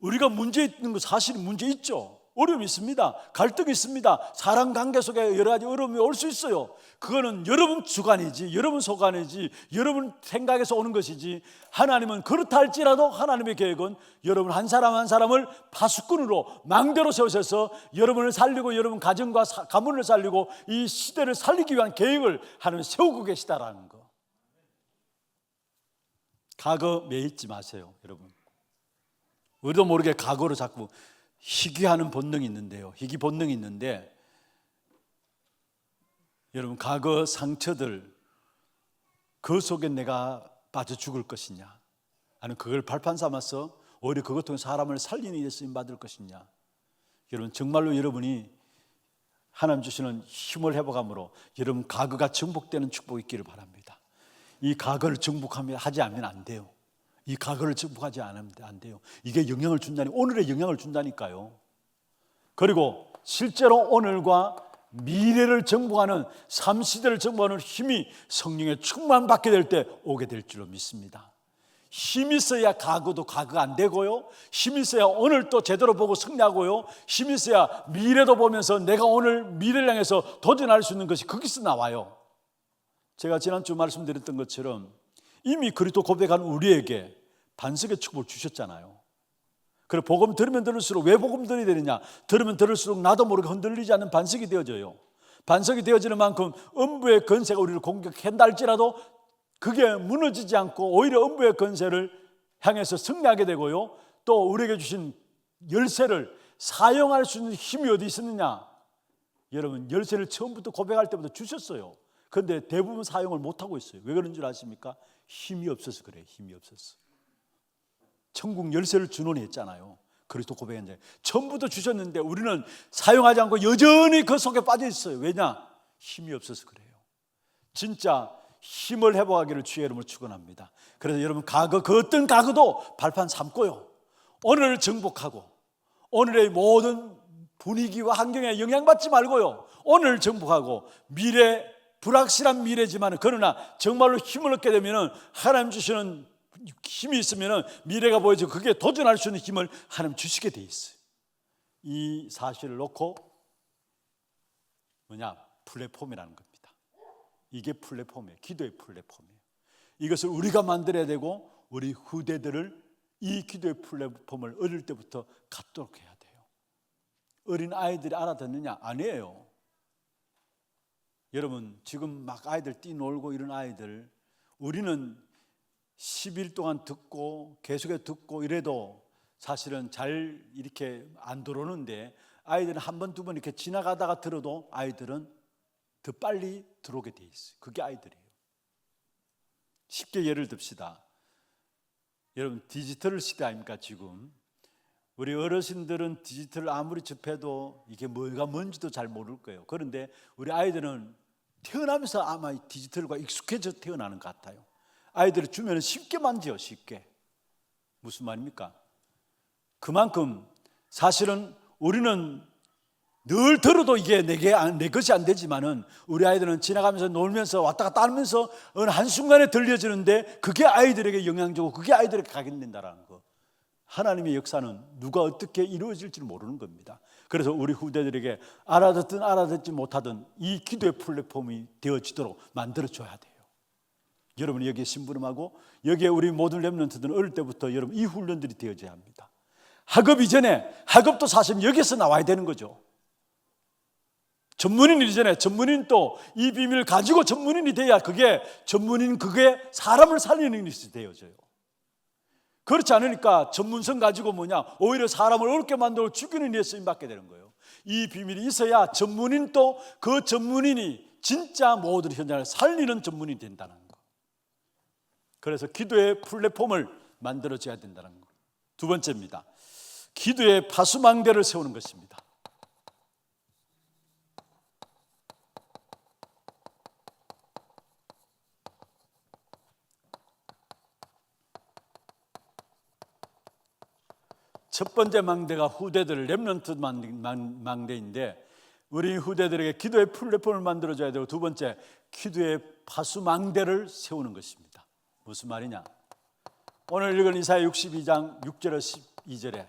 우리가 문제 있는 거 사실은 문제 있죠. 어려움이 있습니다. 갈등이 있습니다. 사람 관계 속에 여러 가지 어려움이 올 수 있어요. 그거는 여러분 주관이지, 여러분 소관이지, 여러분 생각에서 오는 것이지, 하나님은 그렇다 할지라도 하나님의 계획은 여러분 한 사람 한 사람을 파수꾼으로 망대로 세우셔서 여러분을 살리고 여러분 가정과 가문을 살리고 이 시대를 살리기 위한 계획을 하나님 세우고 계시다라는 거. 과거 매이지 마세요, 여러분. 우리도 모르게 과거로 자꾸 희귀하는 본능이 있는데요. 희귀 본능이 있는데, 여러분 과거 상처들, 그 속에 내가 빠져 죽을 것이냐, 아니면 그걸 발판 삼아서 오히려 그것 통해 사람을 살리는 일에 쓰임 받을 것이냐. 여러분 정말로 여러분이 하나님 주시는 힘을 회복함으로 여러분 과거가 정복되는 축복이 있기를 바랍니다. 이 과거를 정복하지 않으면 안 돼요. 이 과거를 정복하지 않으면 안 돼요. 이게 영향을 준다니, 오늘의 영향을 준다니까요. 그리고 실제로 오늘과 미래를 정복하는, 삶시대를 정복하는 힘이 성령의 충만받게 될 때 오게 될 줄로 믿습니다. 힘이 있어야 과거도 과거가 안 되고요, 힘이 있어야 오늘도 제대로 보고 승리하고요, 힘이 있어야 미래도 보면서 내가 오늘 미래를 향해서 도전할 수 있는 것이 거기서 나와요. 제가 지난주 말씀드렸던 것처럼 이미 그리스도 고백한 우리에게 반석의 축복을 주셨잖아요. 그래, 복음 들으면 들을수록, 왜 복음 들어야 되느냐? 들으면 들을수록 나도 모르게 흔들리지 않는 반석이 되어져요. 반석이 되어지는 만큼 음부의 권세가 우리를 공격한다 할지라도 그게 무너지지 않고 오히려 음부의 권세를 향해서 승리하게 되고요, 또 우리에게 주신 열쇠를 사용할 수 있는 힘이 어디 있었느냐? 여러분 열쇠를 처음부터 고백할 때부터 주셨어요. 그런데 대부분 사용을 못하고 있어요. 왜 그런 줄 아십니까? 힘이 없어서 그래요. 힘이 없어서. 천국 열쇠를 주노니 했잖아요. 그리스도 고백했는데 처음부터 주셨는데 우리는 사용하지 않고 여전히 그 속에 빠져 있어요. 왜냐? 힘이 없어서 그래요. 진짜 힘을 회복하기를 주의 이름으로 축원합니다. 그래서 여러분 과거, 그 어떤 과거도 발판 삼고요, 오늘을 정복하고 오늘의 모든 분위기와 환경에 영향받지 말고요, 오늘을 정복하고 미래, 불확실한 미래지만 그러나 정말로 힘을 얻게 되면 하나님 주시는 힘이 있으면 미래가 보여지고 그게 도전할 수 있는 힘을 하나님 주시게 돼 있어요. 이 사실을 놓고 뭐냐? 플랫폼이라는 겁니다. 이게 플랫폼이에요. 기도의 플랫폼이에요. 이것을 우리가 만들어야 되고 우리 후대들을 이 기도의 플랫폼을 어릴 때부터 갖도록 해야 돼요. 어린 아이들이 알아듣느냐? 아니에요. 여러분 지금 막 아이들 뛰놀고 이런 아이들, 우리는 10일 동안 듣고 계속해서 듣고 이래도 사실은 잘 이렇게 안 들어오는데, 아이들은 한 번, 두 번 이렇게 지나가다가 들어도 아이들은 더 빨리 들어오게 돼 있어요. 그게 아이들이에요. 쉽게 예를 듭시다. 여러분 디지털 시대 아닙니까 지금? 우리 어르신들은 디지털을 아무리 접해도 이게 뭐가 뭔지도 잘 모를 거예요. 그런데 우리 아이들은 태어나면서 아마 디지털과 익숙해져 태어나는 것 같아요. 아이들을 주면 쉽게 만져요. 쉽게. 무슨 말입니까? 그만큼 사실은 우리는 늘 들어도 이게 내 것이 안 되지만은 우리 아이들은 지나가면서 놀면서 왔다 갔다 하면서 어느 한순간에 들려지는데 그게 아이들에게 영향적이고 그게 아이들에게 각인된다는 거. 하나님의 역사는 누가 어떻게 이루어질지 모르는 겁니다. 그래서 우리 후대들에게 알아듣든 알아듣지 못하든 이 기도의 플랫폼이 되어지도록 만들어줘야 돼요. 여러분이 여기에 심부름하고 여기에 우리 모든 렘넌트들은 어릴 때부터 여러분 이 훈련들이 되어져야 합니다. 학업 이전에, 학업도 사실 여기서 나와야 되는 거죠. 전문인 이전에 전문인도 이 비밀을 가지고 전문인이 돼야 그게 사람을 살리는 일이 되어져요. 그렇지 않으니까 전문성 가지고 오히려 사람을 어렵게 만들고 죽이는 일에 쓰임받게 되는 거예요. 이 비밀이 있어야 전문인도 그 전문인이 진짜 모든 현장을 살리는 전문이 된다는 거. 그래서 기도의 플랫폼을 만들어줘야 된다는 거. 두 번째입니다. 기도의 파수망대를 세우는 것입니다. 첫 번째 망대가 후대들 렘넌트 망대인데 우리 후대들에게 기도의 플랫폼을 만들어줘야 되고, 두 번째 기도의 파수망대를 세우는 것입니다. 무슨 말이냐? 오늘 읽은 이사야 62장 6절에서 12절에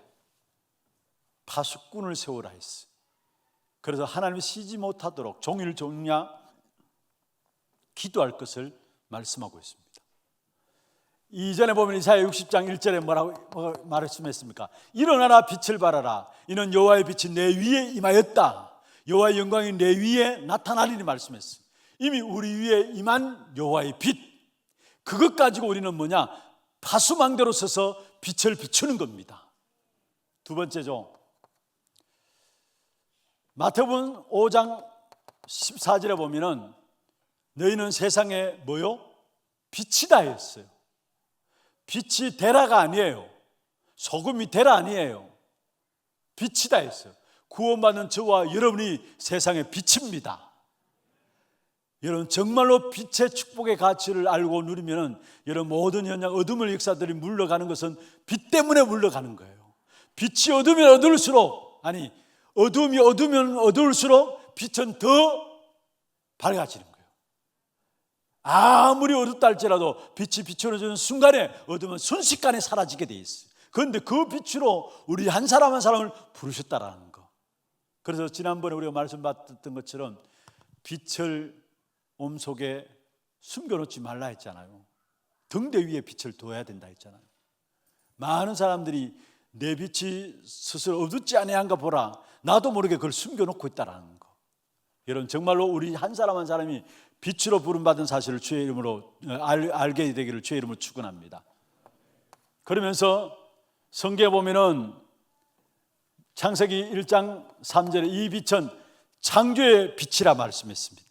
파수꾼을 세우라 했어. 그래서 하나님이 쉬지 못하도록 종일 종야 기도할 것을 말씀하고 있습니다. 이전에 보면 이사야 60장 1절에 뭐라고 말씀했습니까? 일어나라, 빛을 발하라. 이는 여호와의 빛이 내 위에 임하였다. 여호와의 영광이 내 위에 나타나리니 말씀했어요. 이미 우리 위에 임한 여호와의 빛, 그것 가지고 우리는 뭐냐? 파수망대로 서서 빛을 비추는 겁니다. 두 번째죠, 마태복음 5장 14절에 보면은 너희는 세상에 뭐요? 빛이다 했어요. 빛이 되라가 아니에요. 소금이 되라 아니에요. 빛이다 했어요. 구원받는 저와 여러분이 세상의 빛입니다. 여러분 정말로 빛의 축복의 가치를 알고 누리면 여러분 모든 현장, 어둠의 역사들이 물러가는 것은 빛 때문에 물러가는 거예요. 빛이 어두면 어두울수록, 아니 어둠이 어두면 어두울수록 빛은 더 밝아지는 거예요. 아무리 어둡다 할지라도 빛이 비춰주는 순간에 어둠은 순식간에 사라지게 돼 있어요. 그런데 그 빛으로 우리 한 사람 한 사람을 부르셨다라는 거. 그래서 지난번에 우리가 말씀 받았던 것처럼 빛을 몸속에 숨겨놓지 말라 했잖아요. 등대 위에 빛을 둬야 된다 했잖아요. 많은 사람들이 내 빛이 스스로 어둡지 아니한가 보라, 나도 모르게 그걸 숨겨놓고 있다라는 거. 여러분 정말로 우리 한 사람 한 사람이 빛으로 부름받은 사실을 주의 이름으로 알게 되기를 주의 이름으로 축원합니다. 그러면서 성경에 보면은 창세기 1장 3절에 이 빛은 창조의 빛이라 말씀했습니다.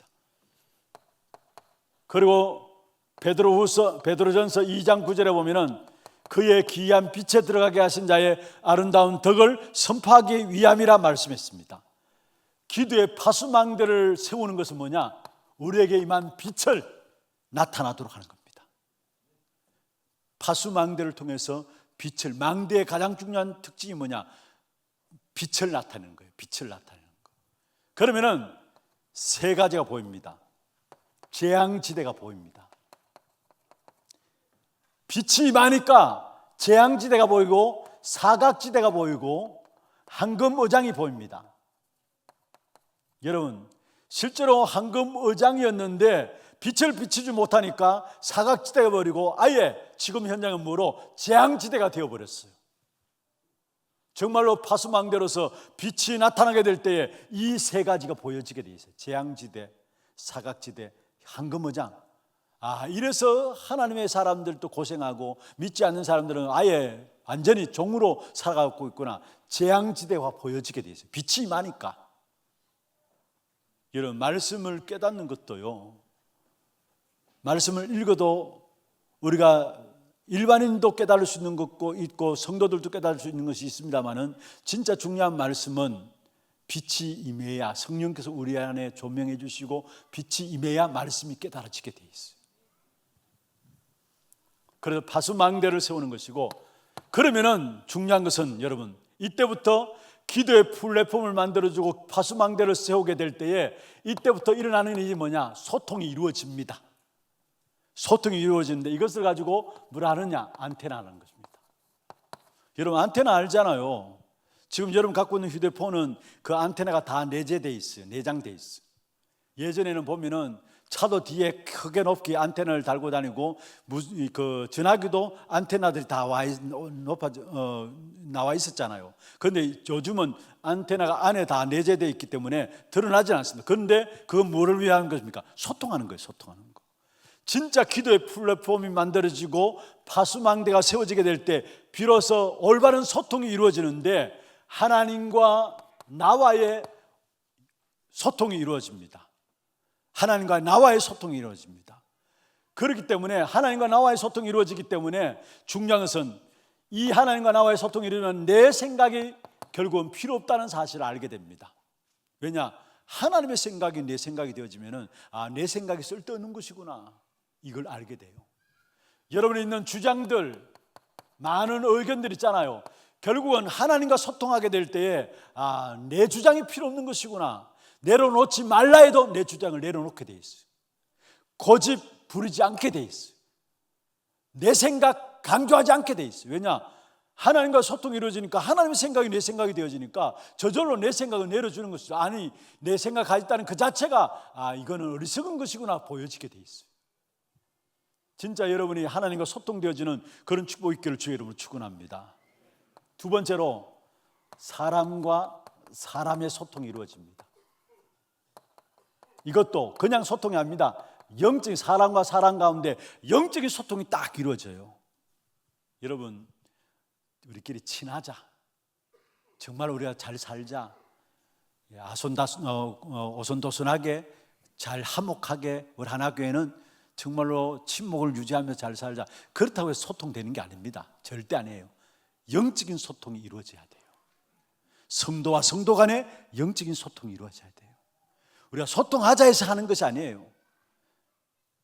그리고 베드로전서 2장 9절에 보면은 그의 기이한 빛에 들어가게 하신 자의 아름다운 덕을 선포하기 위함이라 말씀했습니다. 기도의 파수망대를 세우는 것은 뭐냐? 우리에게 임한 빛을 나타나도록 하는 겁니다. 파수망대를 통해서 빛을, 망대의 가장 중요한 특징이 뭐냐? 빛을 나타내는 거예요. 빛을 나타내는 거. 그러면은 세 가지가 보입니다. 재앙지대가 보입니다. 빛이 임하니까 재앙지대가 보이고 사각지대가 보이고 황금의장이 보입니다. 여러분 실제로 황금의장이었는데 빛을 비추지 못하니까 사각지대가 버리고 아예 지금 현장은 뭐로? 재앙지대가 되어버렸어요. 정말로 파수망대로서 빛이 나타나게 될 때에 이 세 가지가 보여지게 돼 있어요. 재앙지대, 사각지대, 황금의장. 이래서 하나님의 사람들도 고생하고 믿지 않는 사람들은 아예 완전히 종으로 살아가고 있구나. 재앙지대가 보여지게 돼 있어요. 빛이 임하니까. 여러분 말씀을 깨닫는 것도요, 말씀을 읽어도 우리가 일반인도 깨달을 수 있는 것도 있고 성도들도 깨달을 수 있는 것이 있습니다만은 진짜 중요한 말씀은 빛이 임해야, 성령께서 우리 안에 조명해 주시고 빛이 임해야 말씀이 깨달아지게 돼 있어요. 그래서 파수망대를 세우는 것이고, 그러면은 중요한 것은 여러분 이때부터 기도의 플랫폼을 만들어주고 파수망대를 세우게 될 때에 이때부터 일어나는 일이 뭐냐? 소통이 이루어집니다. 소통이 이루어지는데 이것을 가지고 뭐라 하느냐? 안테나라는 것입니다. 여러분 안테나 알잖아요. 지금 여러분 갖고 있는 휴대폰은 그 안테나가 다 내재되어 있어요. 내장되어 있어요. 예전에는 보면은 차도 뒤에 크게 높게 안테나를 달고 다니고 그 전화기도 안테나들이 다 나와 있었잖아요. 그런데 요즘은 안테나가 안에 다 내재되어 있기 때문에 드러나지 않습니다. 그런데 그건 뭐를 위한 것입니까? 소통하는 거예요. 소통하는 거. 진짜 기도의 플랫폼이 만들어지고 파수망대가 세워지게 될 때 비로소 올바른 소통이 이루어지는데 하나님과 나와의 소통이 이루어집니다. 하나님과 나와의 소통이 이루어집니다. 그렇기 때문에 하나님과 나와의 소통이 이루어지기 때문에 중요한 것은 이 하나님과 나와의 소통이 이루면 내 생각이 결국은 필요 없다는 사실을 알게 됩니다. 왜냐? 하나님의 생각이 내 생각이 되어지면은 내 생각이 쓸데없는 것이구나, 이걸 알게 돼요. 여러분이 있는 주장들, 많은 의견들 있잖아요. 결국은 하나님과 소통하게 될 때에 내 주장이 필요 없는 것이구나, 내려놓지 말라 해도 내 주장을 내려놓게 돼 있어요. 고집 부리지 않게 돼 있어요. 내 생각 강조하지 않게 돼 있어요. 왜냐? 하나님과 소통이 이루어지니까 하나님의 생각이 내 생각이 되어지니까 저절로 내 생각을 내려주는 것이죠. 아니, 내 생각 가졌다는 그 자체가 이거는 어리석은 것이구나 보여지게 돼 있어요. 진짜 여러분이 하나님과 소통되어지는 그런 축복 있기를 주의 이름으로 축원합니다. 두 번째로, 사람과 사람의 소통이 이루어집니다. 이것도 그냥 소통이 아닙니다. 영적인, 사람과 사람 가운데 영적인 소통이 딱 이루어져요. 여러분, 우리끼리 친하자, 정말 우리가 잘 살자, 오손도손하게 잘 화목하게 우리 하나교회는 정말로 친목을 유지하면서 잘 살자, 그렇다고 해서 소통되는 게 아닙니다. 절대 아니에요. 영적인 소통이 이루어져야 돼요. 성도와 성도 간에 영적인 소통이 이루어져야 돼요. 우리가 소통하자 해서 하는 것이 아니에요.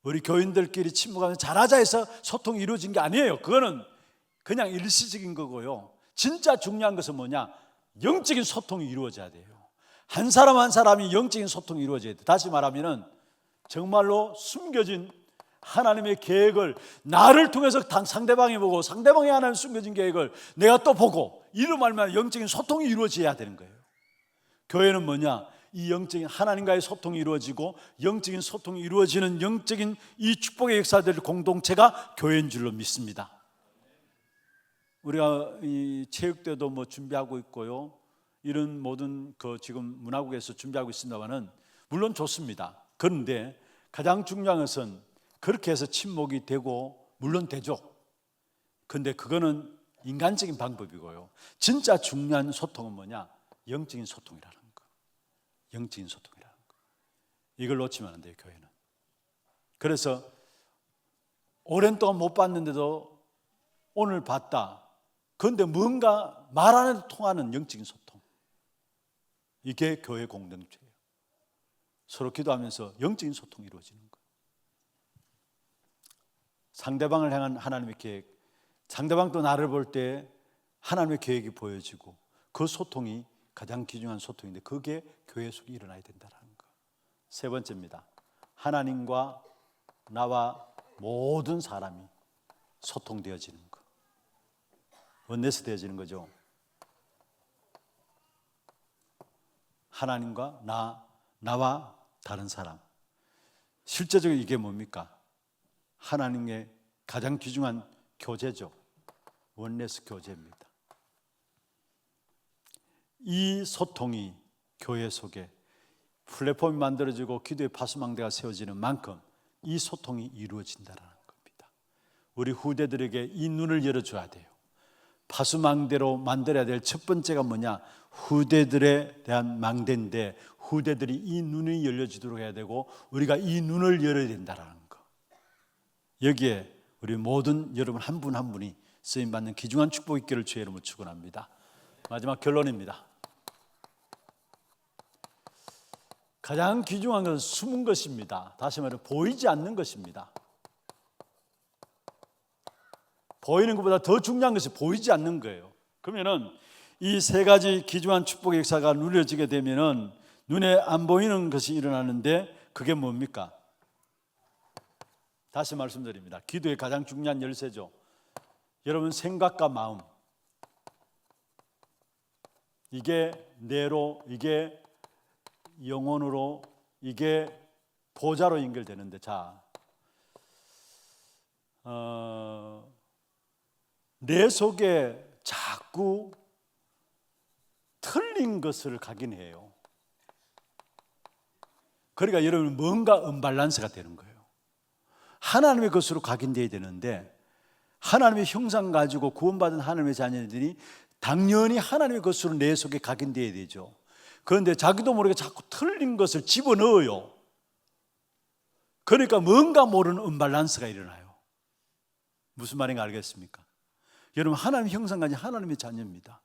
우리 교인들끼리 친목하면서 잘하자 해서 소통이 이루어진 게 아니에요. 그거는 그냥 일시적인 거고요. 진짜 중요한 것은 뭐냐? 영적인 소통이 이루어져야 돼요. 한 사람 한 사람이 영적인 소통이 이루어져야 돼요. 다시 말하면은 정말로 숨겨진 하나님의 계획을 나를 통해서 상대방이 보고, 상대방이 하나님 숨겨진 계획을 내가 또 보고, 이로 말미암아 영적인 소통이 이루어져야 되는 거예요. 교회는 뭐냐? 이 영적인 하나님과의 소통이 이루어지고 영적인 소통이 이루어지는 영적인 이 축복의 역사들 공동체가 교회인 줄로 믿습니다. 우리가 이 체육대도 뭐 준비하고 있고요, 이런 모든 지금 문화국에서 준비하고 있습니다만은 물론 좋습니다. 그런데 가장 중요한 것은 그렇게 해서 친목이 되고 물론 되죠. 그런데 그거는 인간적인 방법이고요. 진짜 중요한 소통은 뭐냐? 영적인 소통이라는 거. 영적인 소통이라는 거. 이걸 놓치면 안 돼요, 교회는. 그래서 오랜 동안 못 봤는데도 오늘 봤다. 그런데 뭔가 말 안 해도 통하는 영적인 소통. 이게 교회 공동체예요. 서로 기도하면서 영적인 소통이 이루어지는 거예요. 상대방을 향한 하나님의 계획, 상대방도 나를 볼 때 하나님의 계획이 보여지고 그 소통이 가장 귀중한 소통인데 그게 교회 속에 일어나야 된다는 거. 세 번째입니다. 하나님과 나와 모든 사람이 소통되어지는 거. 원내스 되어지는 거죠. 하나님과 나와 다른 사람. 실제적으로 이게 뭡니까? 하나님의 가장 귀중한 교제죠. 원내스 교제입니다. 이 소통이 교회 속에 플랫폼이 만들어지고 기도의 파수망대가 세워지는 만큼 이 소통이 이루어진다는 겁니다. 우리 후대들에게 이 눈을 열어줘야 돼요. 파수망대로 만들어야 될 첫 번째가 뭐냐? 후대들에 대한 망대인데 후대들이 이 눈이 열려지도록 해야 되고 우리가 이 눈을 열어야 된다는 거. 여기에 우리 모든 여러분 한 분 한 분이 쓰임받는 귀중한 축복 있기를 주의 이름으로 축원합니다. 마지막 결론입니다. 가장 귀중한 것은 숨은 것입니다. 다시 말해 보이지 않는 것입니다. 보이는 것보다 더 중요한 것이 보이지 않는 거예요. 그러면은 이 세 가지 귀중한 축복의 역사가 누려지게 되면은 눈에 안 보이는 것이 일어나는데 그게 뭡니까? 다시 말씀드립니다. 기도의 가장 중요한 열쇠죠. 여러분 생각과 마음, 이게 뇌로, 이게 영혼으로, 이게 보좌로 연결되는데 뇌 속에 자꾸 틀린 것을 각인해요. 그러니까 여러분 뭔가 언밸런스가 되는 거예요. 하나님의 것으로 각인되어야 되는데 하나님의 형상 가지고 구원받은 하나님의 자녀들이 당연히 하나님의 것으로 내 속에 각인되어야 되죠. 그런데 자기도 모르게 자꾸 틀린 것을 집어넣어요. 그러니까 뭔가 모르는 언밸런스가 일어나요. 무슨 말인가 알겠습니까? 여러분, 하나님 형상까지 하나님의 자녀입니다.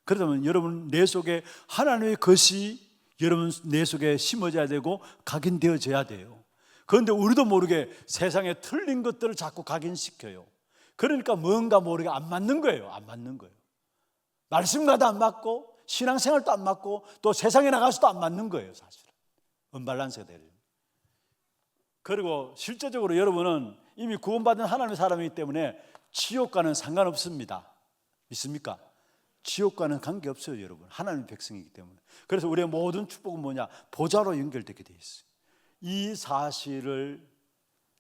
그러면 여러분 내 속에 하나님의 것이 여러분 내 속에 심어져야 되고 각인되어져야 돼요. 그런데 우리도 모르게 세상에 틀린 것들을 자꾸 각인시켜요. 그러니까 뭔가 모르게 안 맞는 거예요. 안 맞는 거예요. 말씀과도 안 맞고 신앙생활도 안 맞고 또 세상에 나가서도 안 맞는 거예요. 사실은 언밸런스가 돼요. 그리고 실제적으로 여러분은 이미 구원받은 하나님의 사람이기 때문에 지옥과는 상관없습니다. 믿습니까? 지옥과는 관계없어요. 여러분, 하나님의 백성이기 때문에. 그래서 우리의 모든 축복은 뭐냐? 보좌로 연결되게 돼 있어요. 이 사실을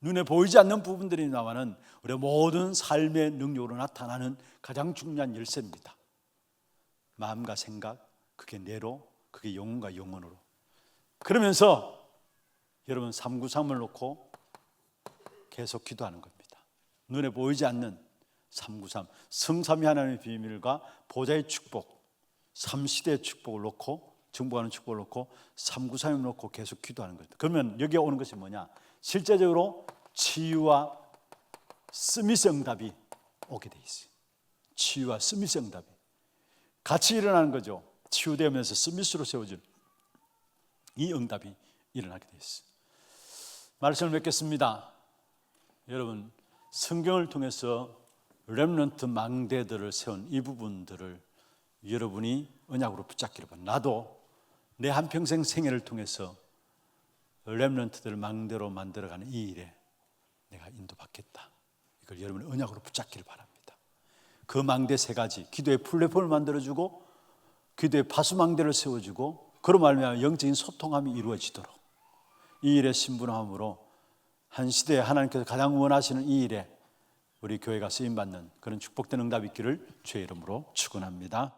눈에 보이지 않는 부분들이 나와는 우리의 모든 삶의 능력으로 나타나는 가장 중요한 열쇠입니다. 마음과 생각, 그게 뇌로, 그게 영혼과 영혼으로. 그러면서 여러분 393을 놓고 계속 기도하는 겁니다. 눈에 보이지 않는 393, 성삼위 하나님의 비밀과 보좌의 축복, 삼시대의 축복을 놓고, 정복하는 축복을 놓고 393을 놓고 계속 기도하는 겁니다. 그러면 여기에 오는 것이 뭐냐? 실제적으로 치유와 스미스 응답이 오게 돼 있어요. 치유와 스미스 응답이 같이 일어나는 거죠. 치유되면서 스미스로 세워진 이 응답이 일어나게 돼 있어요. 말씀을 맺겠습니다. 여러분, 성경을 통해서 렘넌트 망대들을 세운 이 부분들을 여러분이 언약으로 붙잡기를 바랍니다. 나도 내 한평생 생애를 통해서 렘넌트들을 망대로 만들어가는 이 일에 내가 인도받겠다. 이걸 여러분이 언약으로 붙잡기를 바랍니다. 그 망대 3가지, 기도의 플랫폼을 만들어주고 기도의 파수망대를 세워주고 그로 말미암아 영적인 소통함이 이루어지도록 이 일에 신분함으로 한 시대에 하나님께서 가장 원하시는 이 일에 우리 교회가 쓰임받는 그런 축복된 응답이 있기를 주의 이름으로 축원합니다.